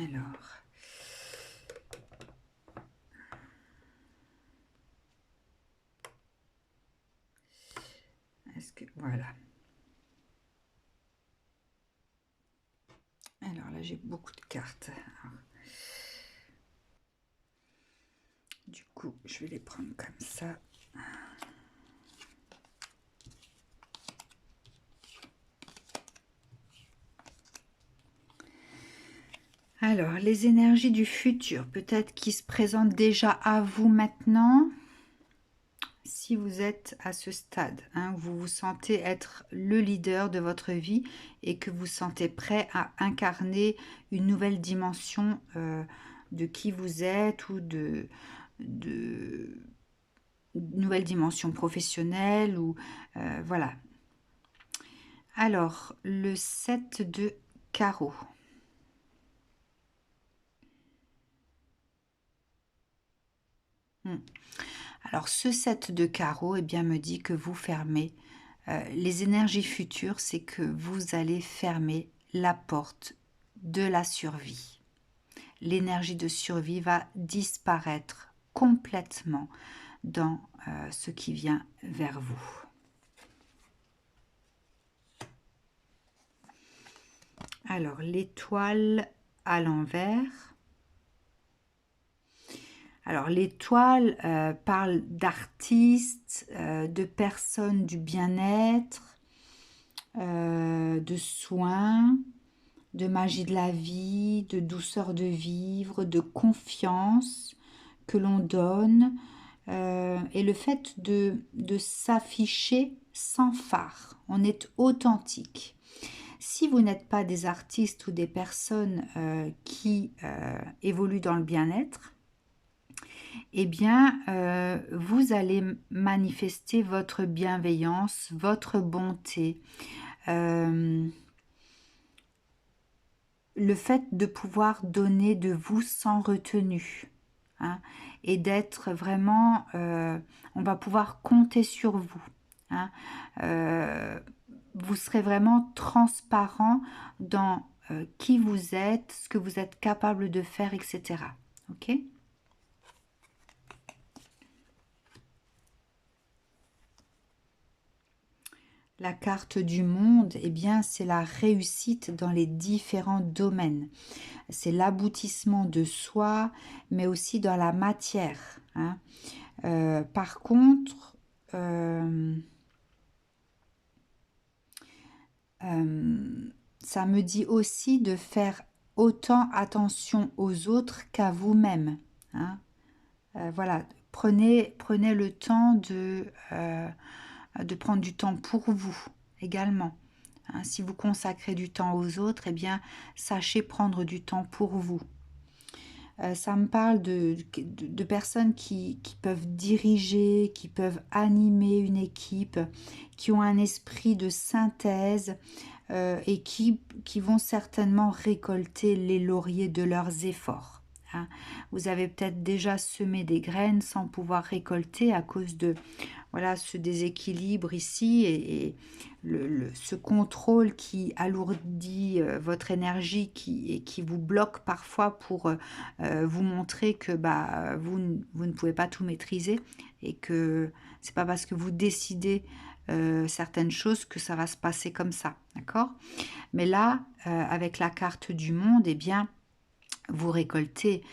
Alors, voilà. Alors là, j'ai beaucoup de cartes. Alors, du coup, je vais les prendre comme ça. Alors, les énergies du futur, peut-être qui se présentent déjà à vous maintenant, si vous êtes à ce stade, hein, où vous vous sentez être le leader de votre vie et que vous sentez prêt à incarner une nouvelle dimension de qui vous êtes ou de une nouvelle dimension professionnelle ou voilà. Alors, le 7 de carreau. Alors, ce 7 de carreau, eh bien, me dit que vous fermez. Les énergies futures, c'est que vous allez fermer la porte de la survie. L'énergie de survie va disparaître complètement dans ce qui vient vers vous. Alors, l'étoile à l'envers. Alors, l'étoile parle d'artistes, de personnes du bien-être, de soins, de magie de la vie, de douceur de vivre, de confiance que l'on donne, et le fait de s'afficher sans phare. On est authentique. Si vous n'êtes pas des artistes ou des personnes qui évoluent dans le bien-être, eh bien, vous allez manifester votre bienveillance, votre bonté, le fait de pouvoir donner de vous sans retenue, hein, et d'être vraiment, on va pouvoir compter sur vous, hein, vous serez vraiment transparent dans qui vous êtes, ce que vous êtes capable de faire, etc. Ok ? La carte du monde, eh bien, c'est la réussite dans les différents domaines. C'est l'aboutissement de soi, mais aussi dans la matière, hein. Par contre, ça me dit aussi de faire autant attention aux autres qu'à vous-même, hein. Voilà, prenez le temps de prendre du temps pour vous également, hein. Si vous consacrez du temps aux autres, eh bien, sachez prendre du temps pour vous. Ça me parle de personnes qui peuvent diriger, qui peuvent animer une équipe, qui ont un esprit de synthèse et qui vont certainement récolter les lauriers de leurs efforts, hein. Vous avez peut-être déjà semé des graines sans pouvoir récolter à cause de voilà, ce déséquilibre ici et ce contrôle qui alourdit votre énergie et qui vous bloque parfois pour vous montrer que bah, vous ne pouvez pas tout maîtriser et que c'est pas parce que vous décidez certaines choses que ça va se passer comme ça, d'accord? Mais là, avec la carte du monde, eh bien, vous récoltez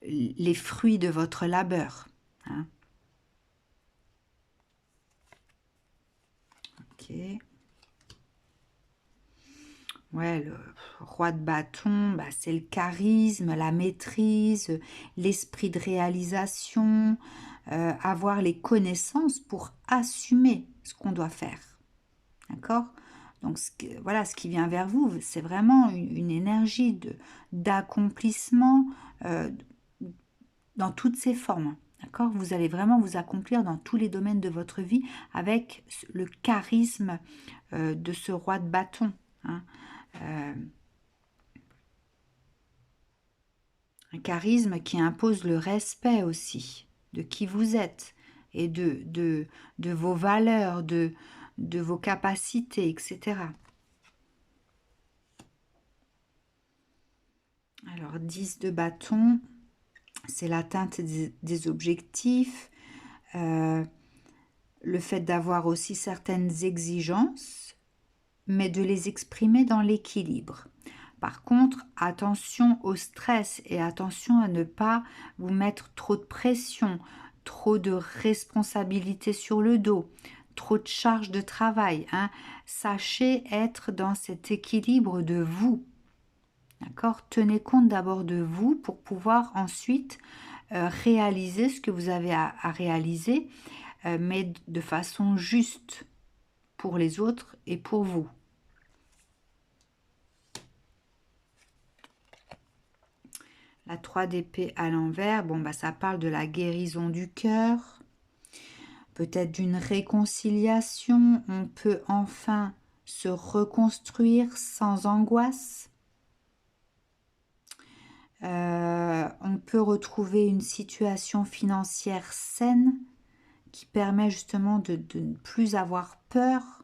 les fruits de votre labeur, hein. Ok. Ouais, le roi de bâton, bah, c'est le charisme, la maîtrise, l'esprit de réalisation, avoir les connaissances pour assumer ce qu'on doit faire. D'accord? Donc voilà, ce qui vient vers vous, c'est vraiment une énergie d'accomplissement dans toutes ses formes. D'accord? Vous allez vraiment vous accomplir dans tous les domaines de votre vie avec le charisme de ce roi de bâton, hein. Un charisme qui impose le respect aussi de qui vous êtes et de vos valeurs, de vos capacités, etc. Alors, 10 de bâton, c'est l'atteinte des objectifs, le fait d'avoir aussi certaines exigences, mais de les exprimer dans l'équilibre. Par contre, attention au stress et attention à ne pas vous mettre trop de pression, trop de responsabilités sur le dos, trop de charges de travail, hein. Sachez être dans cet équilibre de vous, D'accord? Tenez compte d'abord de vous pour pouvoir ensuite réaliser ce que vous avez à réaliser, mais de façon juste pour les autres et pour vous. La 3 d'épée à l'envers, bon, bah, ça parle de la guérison du cœur, peut-être d'une réconciliation. On peut enfin se reconstruire sans angoisse. On peut retrouver une situation financière saine qui permet justement de ne plus avoir peur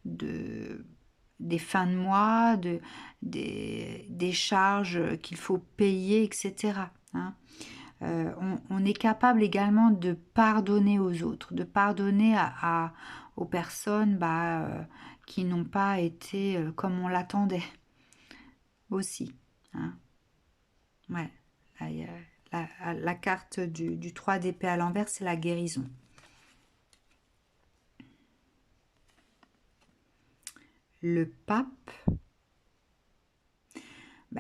des fins de mois, des charges qu'il faut payer, etc. Hein. On est capable également de pardonner aux autres, de pardonner aux personnes qui n'ont pas été comme on l'attendait aussi. Hein. Ouais. Là, il y a la carte du 3 d'épée à l'envers, c'est la guérison. Le pape,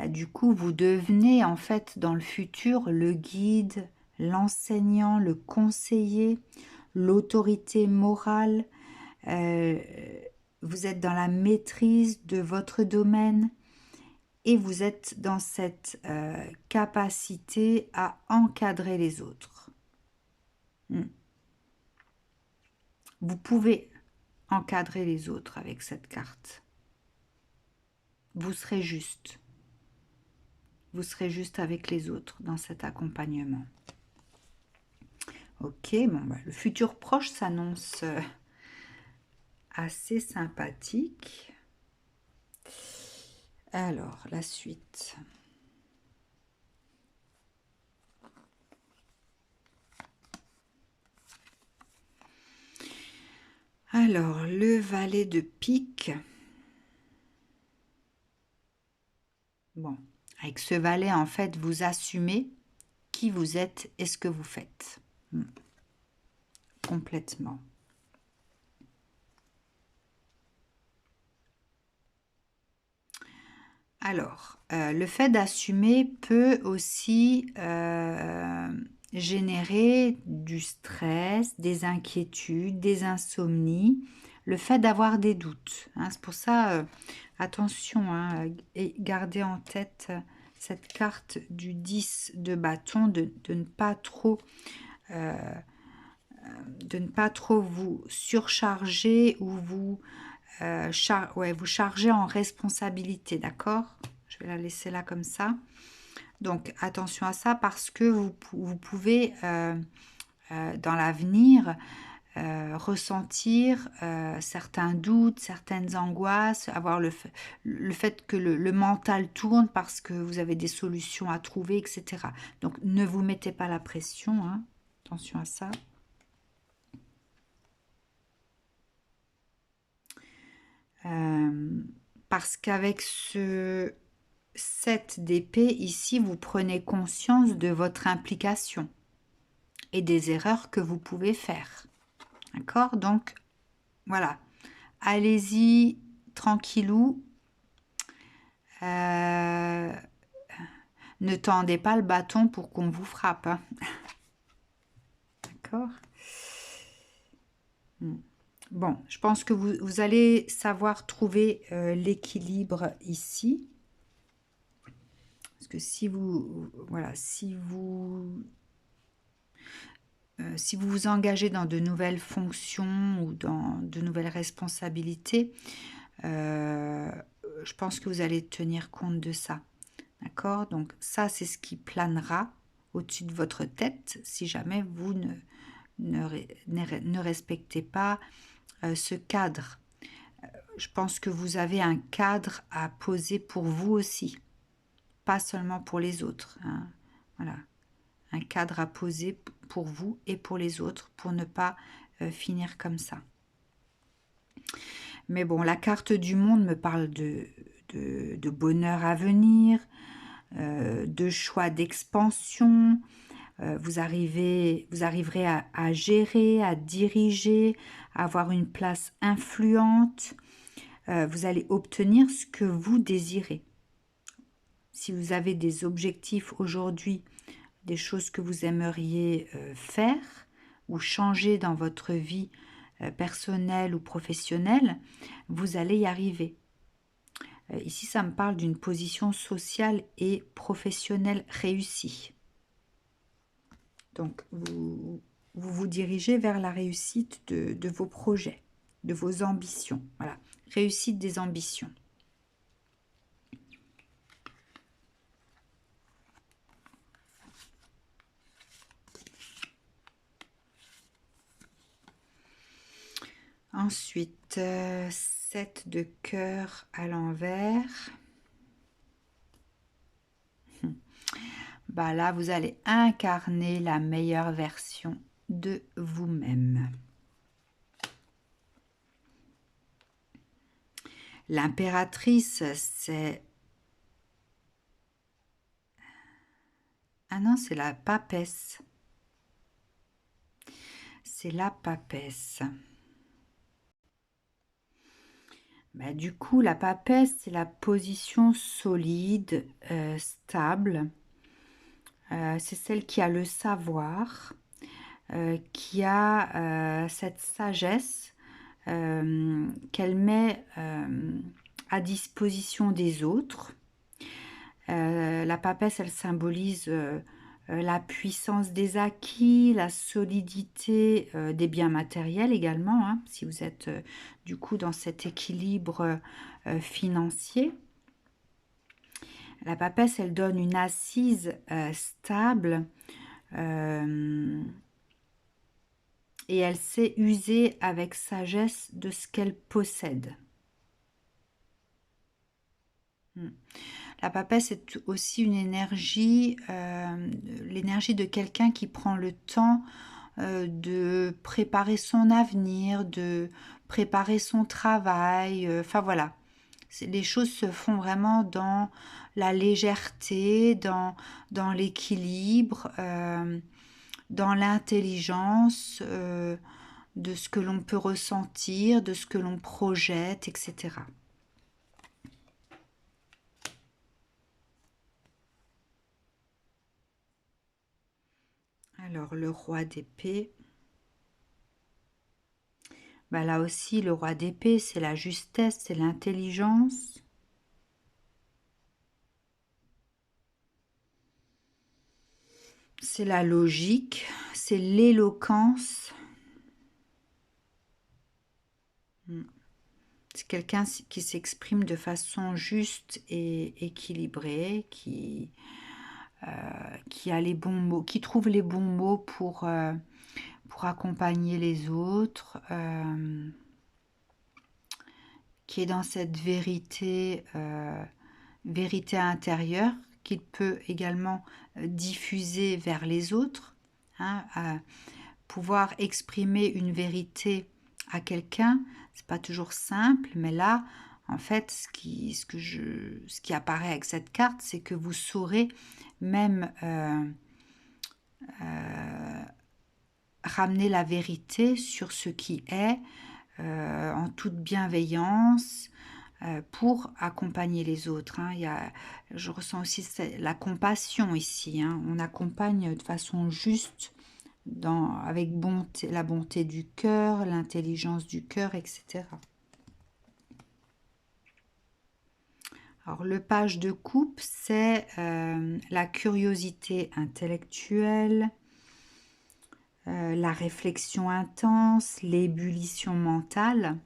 du coup, vous devenez en fait dans le futur le guide, l'enseignant, le conseiller, l'autorité morale. Vous êtes dans la maîtrise de votre domaine et vous êtes dans cette capacité à encadrer les autres. Vous pouvez encadrer les autres avec cette carte. Vous serez juste. Vous serez juste avec les autres dans cet accompagnement. Ok, bon, le futur proche s'annonce assez sympathique. Alors, la suite. Alors, le valet de pique. Bon, avec ce valet, en fait, vous assumez qui vous êtes et ce que vous faites. Complètement. Alors, le fait d'assumer peut aussi générer du stress, des inquiétudes, des insomnies, le fait d'avoir des doutes. Hein. C'est pour ça, attention, hein, et gardez en tête cette carte du 10 de bâton, de ne pas trop... de ne pas trop vous surcharger ou vous vous chargez en responsabilité, d'accord? Je vais la laisser là comme ça. Donc, attention à ça parce que vous pouvez, dans l'avenir, ressentir certains doutes, certaines angoisses, avoir le fait que le mental tourne parce que vous avez des solutions à trouver, etc. Donc, ne vous mettez pas la pression, hein. Attention à ça. Parce qu'avec ce 7 d'épée, ici, vous prenez conscience de votre implication et des erreurs que vous pouvez faire. D'accord? Donc, voilà. Allez-y, tranquillou. Ne tendez pas le bâton pour qu'on vous frappe. Hein. D'accord? Bon, je pense que vous allez savoir trouver l'équilibre ici. Parce que si vous vous engagez dans de nouvelles fonctions ou dans de nouvelles responsabilités, je pense que vous allez tenir compte de ça. D'accord? Donc ça, c'est ce qui planera au-dessus de votre tête si jamais vous ne respectez pas ce cadre. Je pense que vous avez un cadre à poser pour vous aussi, pas seulement pour les autres. Hein. Voilà. Un cadre à poser pour vous et pour les autres pour ne pas finir comme ça. Mais bon, la carte du monde me parle de bonheur à venir, de choix d'expansion. Vous arriverez à gérer, à diriger, à avoir une place influente. Vous allez obtenir ce que vous désirez. Si vous avez des objectifs aujourd'hui, des choses que vous aimeriez faire ou changer dans votre vie personnelle ou professionnelle, vous allez y arriver. Ici, ça me parle d'une position sociale et professionnelle réussie. Donc, vous dirigez vers la réussite de vos projets, de vos ambitions. Voilà, réussite des ambitions. Ensuite, 7 de cœur à l'envers. Bah là, vous allez incarner la meilleure version de vous-même. L'impératrice, c'est... Ah non, c'est la papesse. C'est la papesse. Bah, du coup, la papesse, c'est la position solide, stable. C'est celle qui a le savoir, qui a cette sagesse qu'elle met à disposition des autres. La papesse, elle symbolise la puissance des acquis, la solidité des biens matériels également, hein, si vous êtes du coup dans cet équilibre financier. La papesse, elle donne une assise stable et elle sait user avec sagesse de ce qu'elle possède. La papesse est aussi une énergie, l'énergie de quelqu'un qui prend le temps de préparer son avenir, de préparer son travail. Enfin voilà, les choses se font vraiment dans la légèreté, dans l'équilibre, dans l'intelligence de ce que l'on peut ressentir, de ce que l'on projette, etc. Alors, le roi d'épée. Bah, là aussi, le roi d'épée, c'est la justesse, c'est l'intelligence. C'est la logique, c'est l'éloquence. C'est quelqu'un qui s'exprime de façon juste et équilibrée, qui a les bons mots, qui trouve les bons mots pour accompagner les autres, qui est dans cette vérité, vérité intérieure qu'il peut également diffuser vers les autres, hein, pouvoir exprimer une vérité à quelqu'un, c'est pas toujours simple, mais là, en fait, ce qui apparaît avec cette carte, c'est que vous saurez même ramener la vérité sur ce qui est, en toute bienveillance, pour accompagner les autres. Hein. Je ressens aussi la compassion ici. Hein. On accompagne de façon juste, avec bonté, la bonté du cœur, l'intelligence du cœur, etc. Alors, le page de coupe, c'est la curiosité intellectuelle, la réflexion intense, l'ébullition mentale.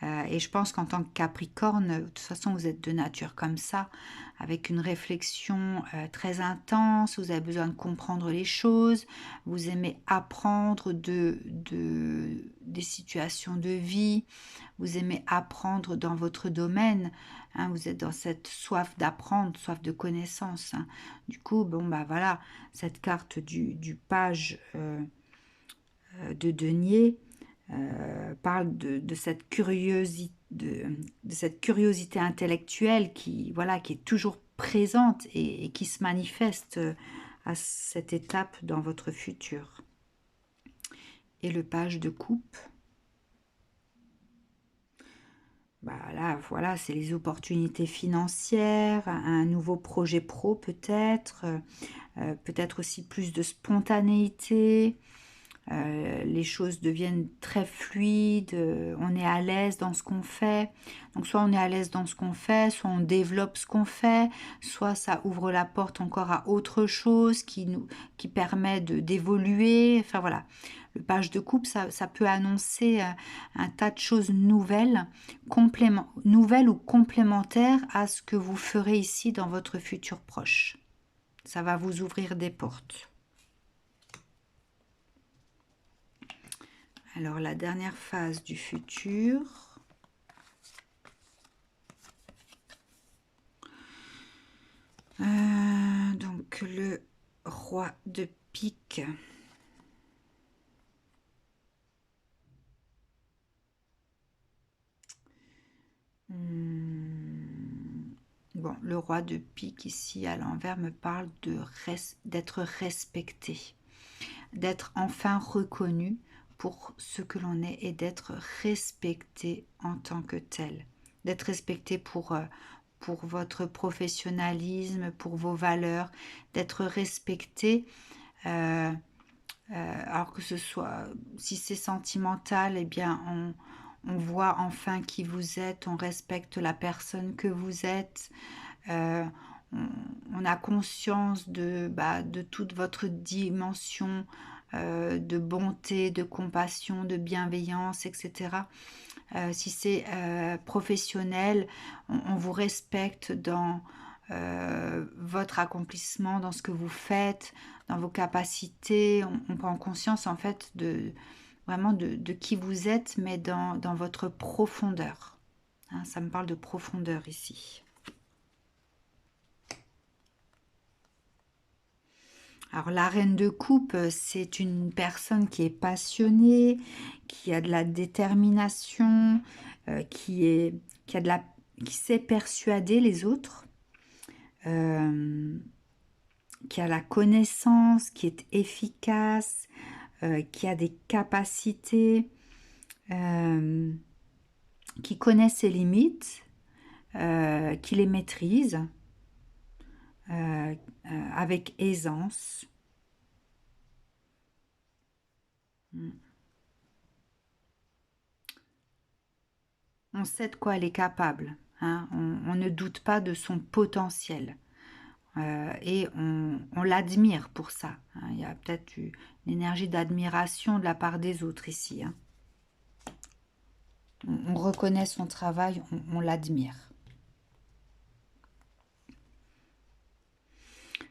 Et je pense qu'en tant que Capricorne, de toute façon, vous êtes de nature comme ça, avec une réflexion très intense, vous avez besoin de comprendre les choses, vous aimez apprendre des situations de vie, vous aimez apprendre dans votre domaine, hein, vous êtes dans cette soif d'apprendre, soif de connaissance. Hein. Du coup, bon, bah voilà, cette carte du page de denier, parle de cette curiosité, de cette curiosité intellectuelle qui, voilà, qui est toujours présente et qui se manifeste à cette étape dans votre futur. Et le page de coupe, bah là, voilà, c'est les opportunités financières, un nouveau projet pro peut-être, peut-être aussi plus de spontanéité. Les choses deviennent très fluides, on est à l'aise dans ce qu'on fait. Donc soit on est à l'aise dans ce qu'on fait, soit on développe ce qu'on fait, soit ça ouvre la porte encore à autre chose qui permet d'évoluer. Enfin voilà, le page de coupe, ça peut annoncer un tas de choses nouvelles, nouvelles ou complémentaires à ce que vous ferez ici dans votre futur proche. Ça va vous ouvrir des portes. Alors, la dernière phase du futur. Donc, le roi de pique. Bon, le roi de pique ici à l'envers me parle d'être respecté, d'être enfin reconnu pour ce que l'on est et d'être respecté en tant que tel, d'être respecté pour votre professionnalisme, pour vos valeurs, d'être respecté, alors que ce soit, si c'est sentimental, eh bien on voit enfin qui vous êtes, on respecte la personne que vous êtes, euh, on a conscience de toute votre dimension de bonté, de compassion, de bienveillance, etc. Si c'est professionnel, on vous respecte dans votre accomplissement, dans ce que vous faites, dans vos capacités. On prend conscience en fait vraiment de qui vous êtes, mais dans votre profondeur. Hein, ça me parle de profondeur ici. Alors la reine de coupe, c'est une personne qui est passionnée, qui a de la détermination, qui a qui sait persuader les autres, qui a la connaissance, qui est efficace, qui a des capacités, qui connaît ses limites, qui les maîtrise avec aisance. On sait de quoi elle est capable, hein, on ne doute pas de son potentiel. Et on l'admire pour ça. Hein. Il y a peut-être une énergie d'admiration de la part des autres ici. Hein. On reconnaît son travail, on l'admire.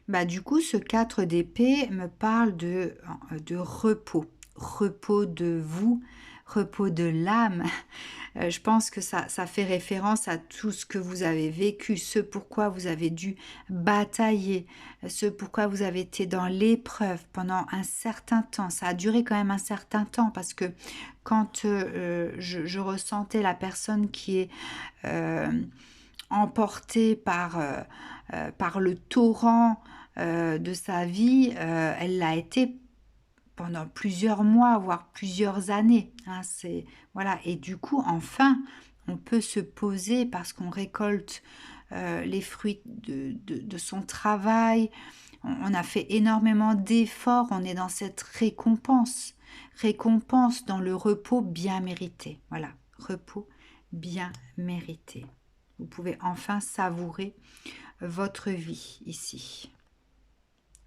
Bah, du coup, ce 4 d'épée me parle de repos. Repos de vous, repos de l'âme. Je pense que ça fait référence à tout ce que vous avez vécu, ce pourquoi vous avez dû batailler, ce pourquoi vous avez été dans l'épreuve pendant un certain temps. Ça a duré quand même un certain temps parce que quand je ressentais la personne qui est emportée par le torrent de sa vie, elle l'a été pendant plusieurs mois, voire plusieurs années. Hein, voilà. Et du coup, enfin, on peut se poser parce qu'on récolte les fruits de son travail. On a fait énormément d'efforts. On est dans cette récompense. Récompense dans le repos bien mérité. Voilà, repos bien mérité. Vous pouvez enfin savourer votre vie ici.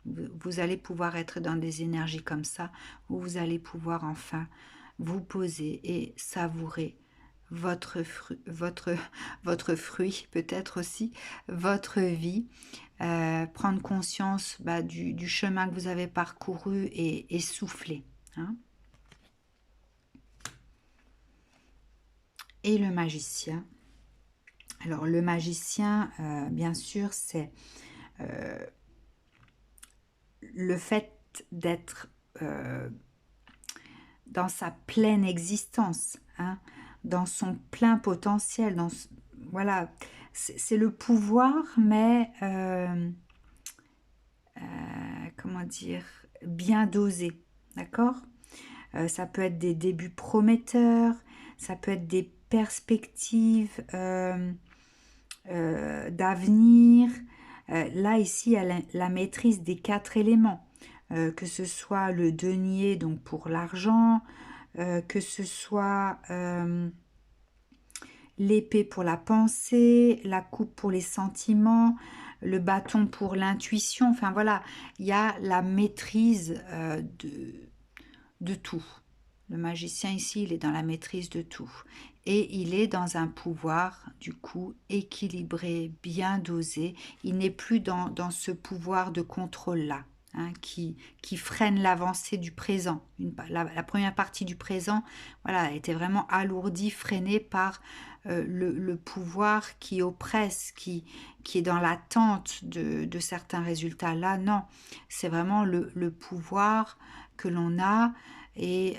Vous allez pouvoir être dans des énergies comme ça, où vous allez pouvoir enfin vous poser et savourer votre fruit, peut-être aussi votre vie, prendre conscience du chemin que vous avez parcouru et souffler. Hein. Et le magicien. Alors le magicien, bien sûr, c'est le fait d'être dans sa pleine existence, hein, dans son plein potentiel, voilà, c'est le pouvoir, mais comment dire, bien dosé, d'accord. Ça peut être des débuts prometteurs, ça peut être des perspective d'avenir. Là, ici, elle a la maîtrise des 4 éléments. Que ce soit le denier, donc pour l'argent, que ce soit l'épée pour la pensée, la coupe pour les sentiments, le bâton pour l'intuition. Enfin voilà, il y a la maîtrise de tout. Le magicien ici, il est dans la maîtrise de tout. Et il est dans un pouvoir, du coup, équilibré, bien dosé. Il n'est plus dans ce pouvoir de contrôle-là, hein, qui freine l'avancée du présent. La première partie du présent, voilà, était vraiment alourdie, freinée par le pouvoir qui oppresse, qui est dans l'attente de certains résultats. Là, non, c'est vraiment le pouvoir que l'on a et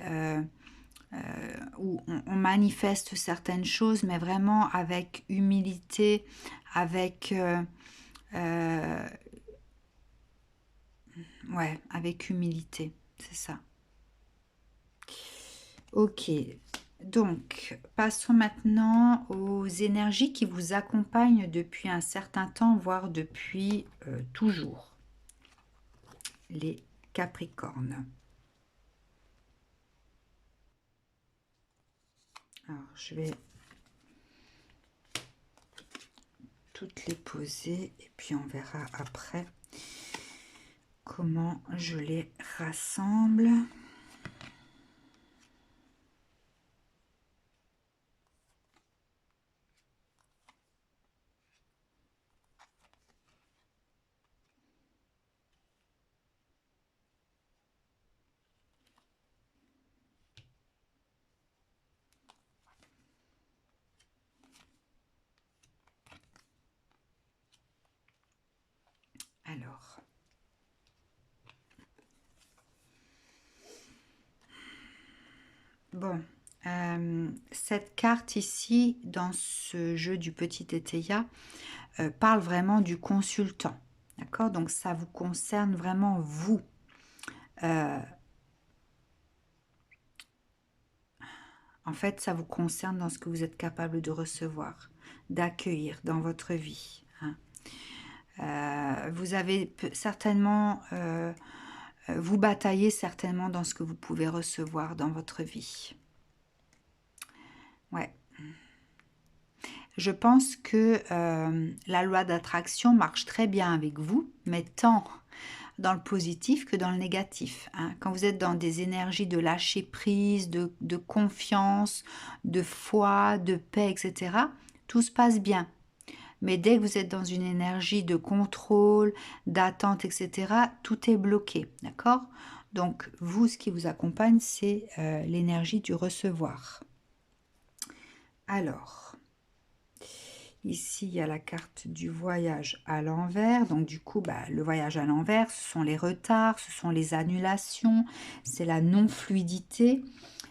où on manifeste certaines choses, mais vraiment avec humilité, avec ouais, avec humilité, c'est ça. Ok, donc passons maintenant aux énergies qui vous accompagnent depuis un certain temps, voire depuis toujours. Les Capricornes. Alors, je vais toutes les poser et puis on verra après comment je les rassemble. Alors, bon, cette carte ici, dans ce jeu du petit Tétéia, parle vraiment du consultant. D'accord? Donc, ça vous concerne vraiment vous. En fait, ça vous concerne dans ce que vous êtes capable de recevoir, d'accueillir dans votre vie. Hein. Vous avez certainement... vous bataillez certainement dans ce que vous pouvez recevoir dans votre vie. Ouais. Je pense que la loi d'attraction marche très bien avec vous, mais tant dans le positif que dans le négatif. Hein. Quand vous êtes dans des énergies de lâcher prise, de confiance, de foi, de paix, etc., tout se passe bien. Mais dès que vous êtes dans une énergie de contrôle, d'attente, etc., tout est bloqué. D'accord? Donc, vous, ce qui vous accompagne, c'est l'énergie du recevoir. Alors, ici, il y a la carte du voyage à l'envers. Donc, du coup, le voyage à l'envers, ce sont les retards, ce sont les annulations, c'est la non-fluidité,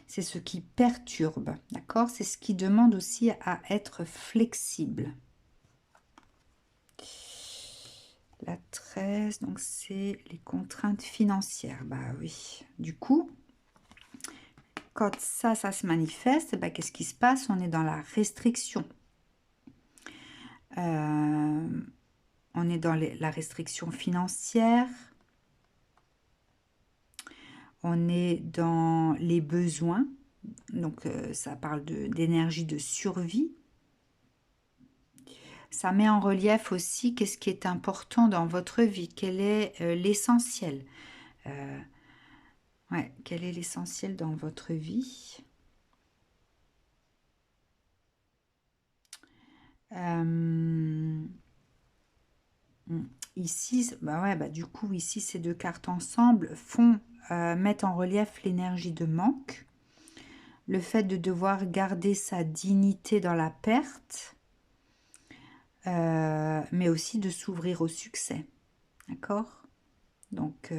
c'est ce qui perturbe. D'accord? C'est ce qui demande aussi à être flexible. La 13, donc c'est les contraintes financières. Bah oui. Du coup, quand ça se manifeste, qu'est-ce qui se passe? On est dans la restriction. On est dans la restriction financière. On est dans les besoins. Donc, ça parle d'énergie de survie. Ça met en relief aussi qu'est-ce qui est important dans votre vie. Quel est l'essentiel? Ouais, quel est l'essentiel dans votre vie? Ici, du coup, ici, ces deux cartes ensemble mettent en relief l'énergie de manque, le fait de devoir garder sa dignité dans la perte, mais aussi de s'ouvrir au succès. D'accord? Donc,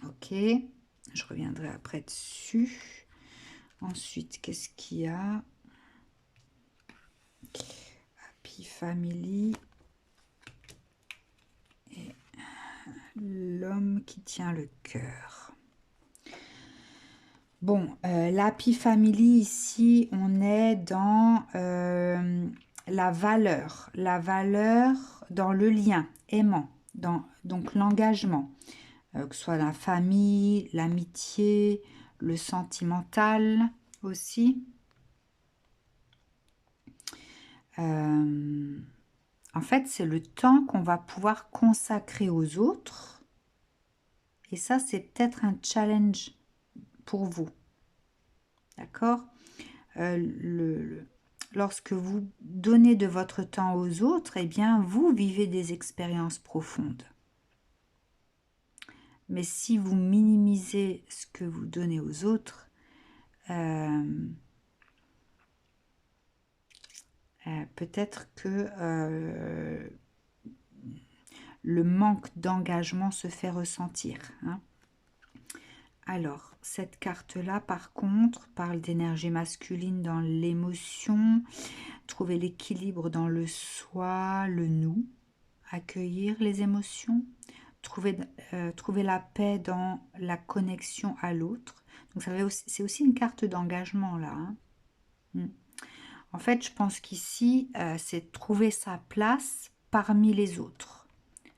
ok, je reviendrai après dessus. Ensuite, qu'est-ce qu'il y a? Happy Family. Et l'homme qui tient le cœur. Bon, l'Happy Family, ici, on est dans la valeur dans le lien, aimant, donc l'engagement, que ce soit la famille, l'amitié, le sentimental aussi. En fait, c'est le temps qu'on va pouvoir consacrer aux autres. Et ça, c'est peut-être un challenge pour vous. D'accord? Lorsque vous donnez de votre temps aux autres, eh bien, vous vivez des expériences profondes. Mais si vous minimisez ce que vous donnez aux autres, peut-être que le manque d'engagement se fait ressentir. Hein. Alors, cette carte-là, par contre, parle d'énergie masculine dans l'émotion, trouver l'équilibre dans le soi, le nous, accueillir les émotions, trouver la paix dans la connexion à l'autre. Donc, c'est aussi une carte d'engagement, là. Hein. En fait, je pense qu'ici, c'est trouver sa place parmi les autres.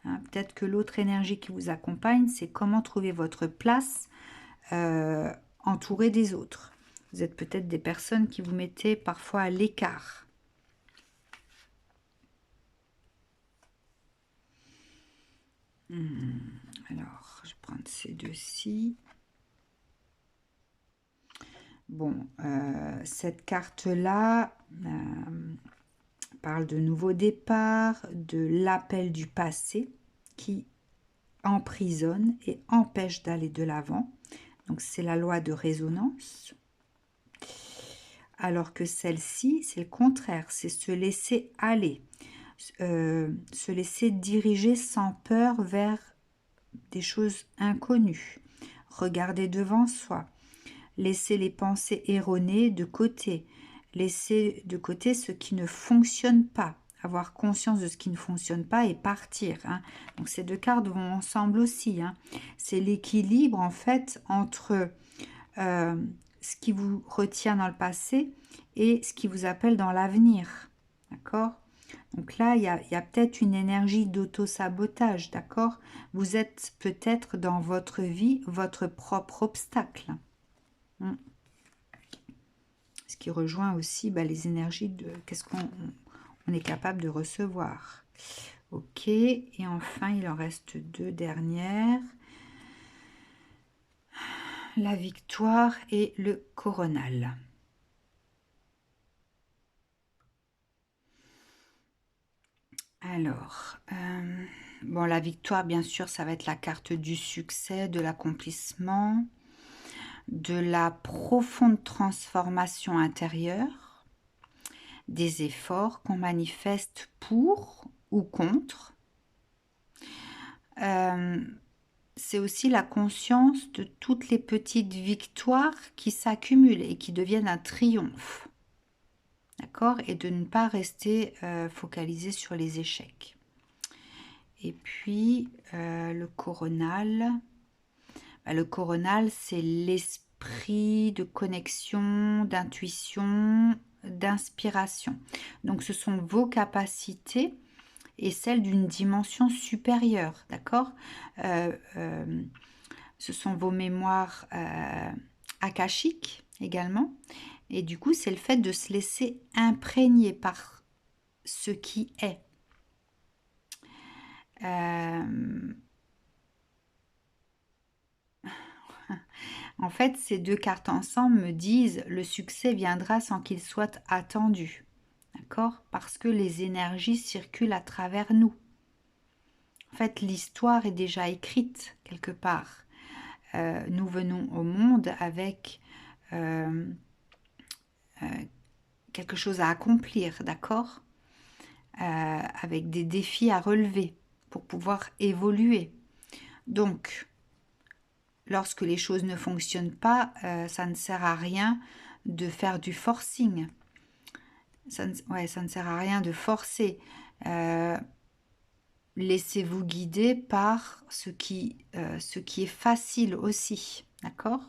Hein, peut-être que l'autre énergie qui vous accompagne, c'est comment trouver votre place entouré des autres. Vous êtes peut-être des personnes qui vous mettez parfois à l'écart. Alors, je vais prendre ces deux-ci. Bon, cette carte-là parle de nouveau départ, de l'appel du passé qui emprisonne et empêche d'aller de l'avant. Donc, c'est la loi de résonance. Alors que celle-ci, c'est le contraire, c'est se laisser aller, se laisser diriger sans peur vers des choses inconnues, regarder devant soi, laisser les pensées erronées de côté, laisser de côté ce qui ne fonctionne pas, avoir conscience de ce qui ne fonctionne pas et partir. Hein. Donc ces deux cartes vont ensemble aussi. Hein. C'est l'équilibre en fait entre ce qui vous retient dans le passé et ce qui vous appelle dans l'avenir. D'accord ? Donc là, il y a peut-être une énergie d'auto-sabotage, d'accord? Vous êtes peut-être dans votre vie votre propre obstacle. Ce qui rejoint aussi les énergies de qu'est-ce qu'on est capable de recevoir. Ok, et enfin, il en reste deux dernières. La victoire et le coronal. Alors, bon, la victoire, bien sûr, ça va être la carte du succès, de l'accomplissement, de la profonde transformation intérieure, des efforts qu'on manifeste pour ou contre. C'est aussi la conscience de toutes les petites victoires qui s'accumulent et qui deviennent un triomphe. D'accord? Et de ne pas rester focalisé sur les échecs. Et puis, le coronal. Le coronal, c'est l'esprit de connexion, d'intuition, d'inspiration. Donc, ce sont vos capacités et celles d'une dimension supérieure, d'accord? Ce sont vos mémoires akashiques également. Et du coup, c'est le fait de se laisser imprégner par ce qui est. En fait, ces deux cartes ensemble me disent le succès viendra sans qu'il soit attendu. D'accord? Parce que les énergies circulent à travers nous. En fait, l'histoire est déjà écrite quelque part. Nous venons au monde avec quelque chose à accomplir, d'accord? Avec des défis à relever pour pouvoir évoluer. Donc, lorsque les choses ne fonctionnent pas, ça ne sert à rien de faire du forcing. Ça ne sert à rien de forcer. Laissez-vous guider par ce qui est facile aussi. D'accord?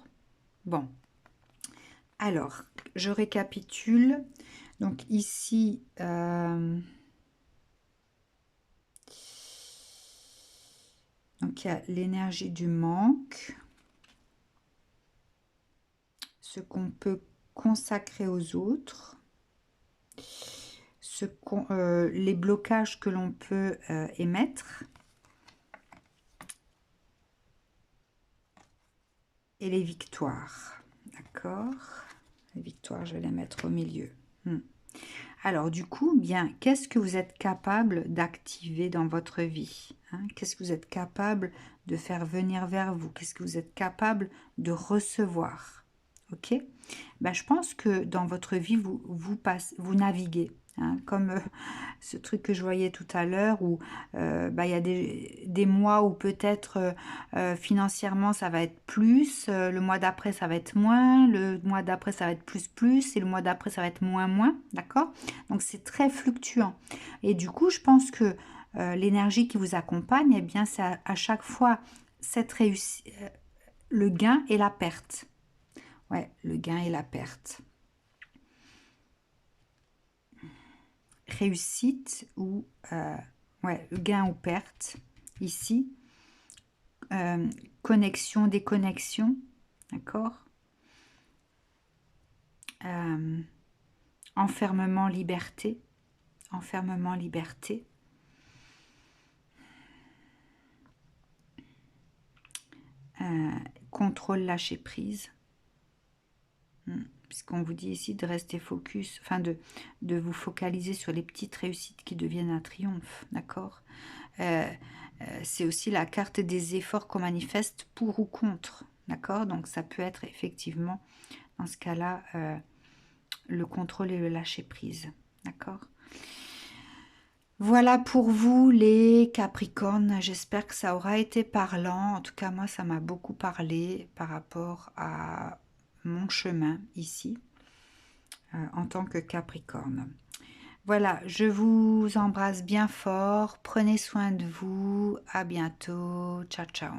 Bon. Alors, je récapitule. Donc ici, donc il y a l'énergie du manque, ce qu'on peut consacrer aux autres, les blocages que l'on peut émettre, et les victoires. D'accord? Les victoires, je vais les mettre au milieu. Alors du coup, bien, qu'est-ce que vous êtes capable d'activer dans votre vie, hein? Qu'est-ce que vous êtes capable de faire venir vers vous? Qu'est-ce que vous êtes capable de recevoir? Ok? Ben, je pense que dans votre vie, vous naviguez. Hein, comme ce truc que je voyais tout à l'heure, où ben, il y a des mois où peut-être financièrement ça va être plus, le mois d'après ça va être moins, le mois d'après ça va être plus, et le mois d'après ça va être moins, d'accord? Donc c'est très fluctuant. Et du coup, je pense que l'énergie qui vous accompagne, eh bien, c'est à chaque fois cette réussite, le gain et la perte. Ouais, le gain et la perte. Réussite ou ouais, gain ou perte. Ici, connexion, déconnexion, d'accord? Enfermement, liberté. Enfermement, liberté. Contrôle, lâcher prise. Puisqu'on vous dit ici de rester focus, enfin de vous focaliser sur les petites réussites qui deviennent un triomphe, d'accord? C'est aussi la carte des efforts qu'on manifeste pour ou contre, d'accord? Donc ça peut être effectivement, dans ce cas-là, le contrôle et le lâcher prise, d'accord? Voilà pour vous les Capricornes, j'espère que ça aura été parlant. En tout cas, moi, ça m'a beaucoup parlé par rapport à mon chemin ici, en tant que Capricorne. Voilà, je vous embrasse bien fort, prenez soin de vous, à bientôt, ciao ciao.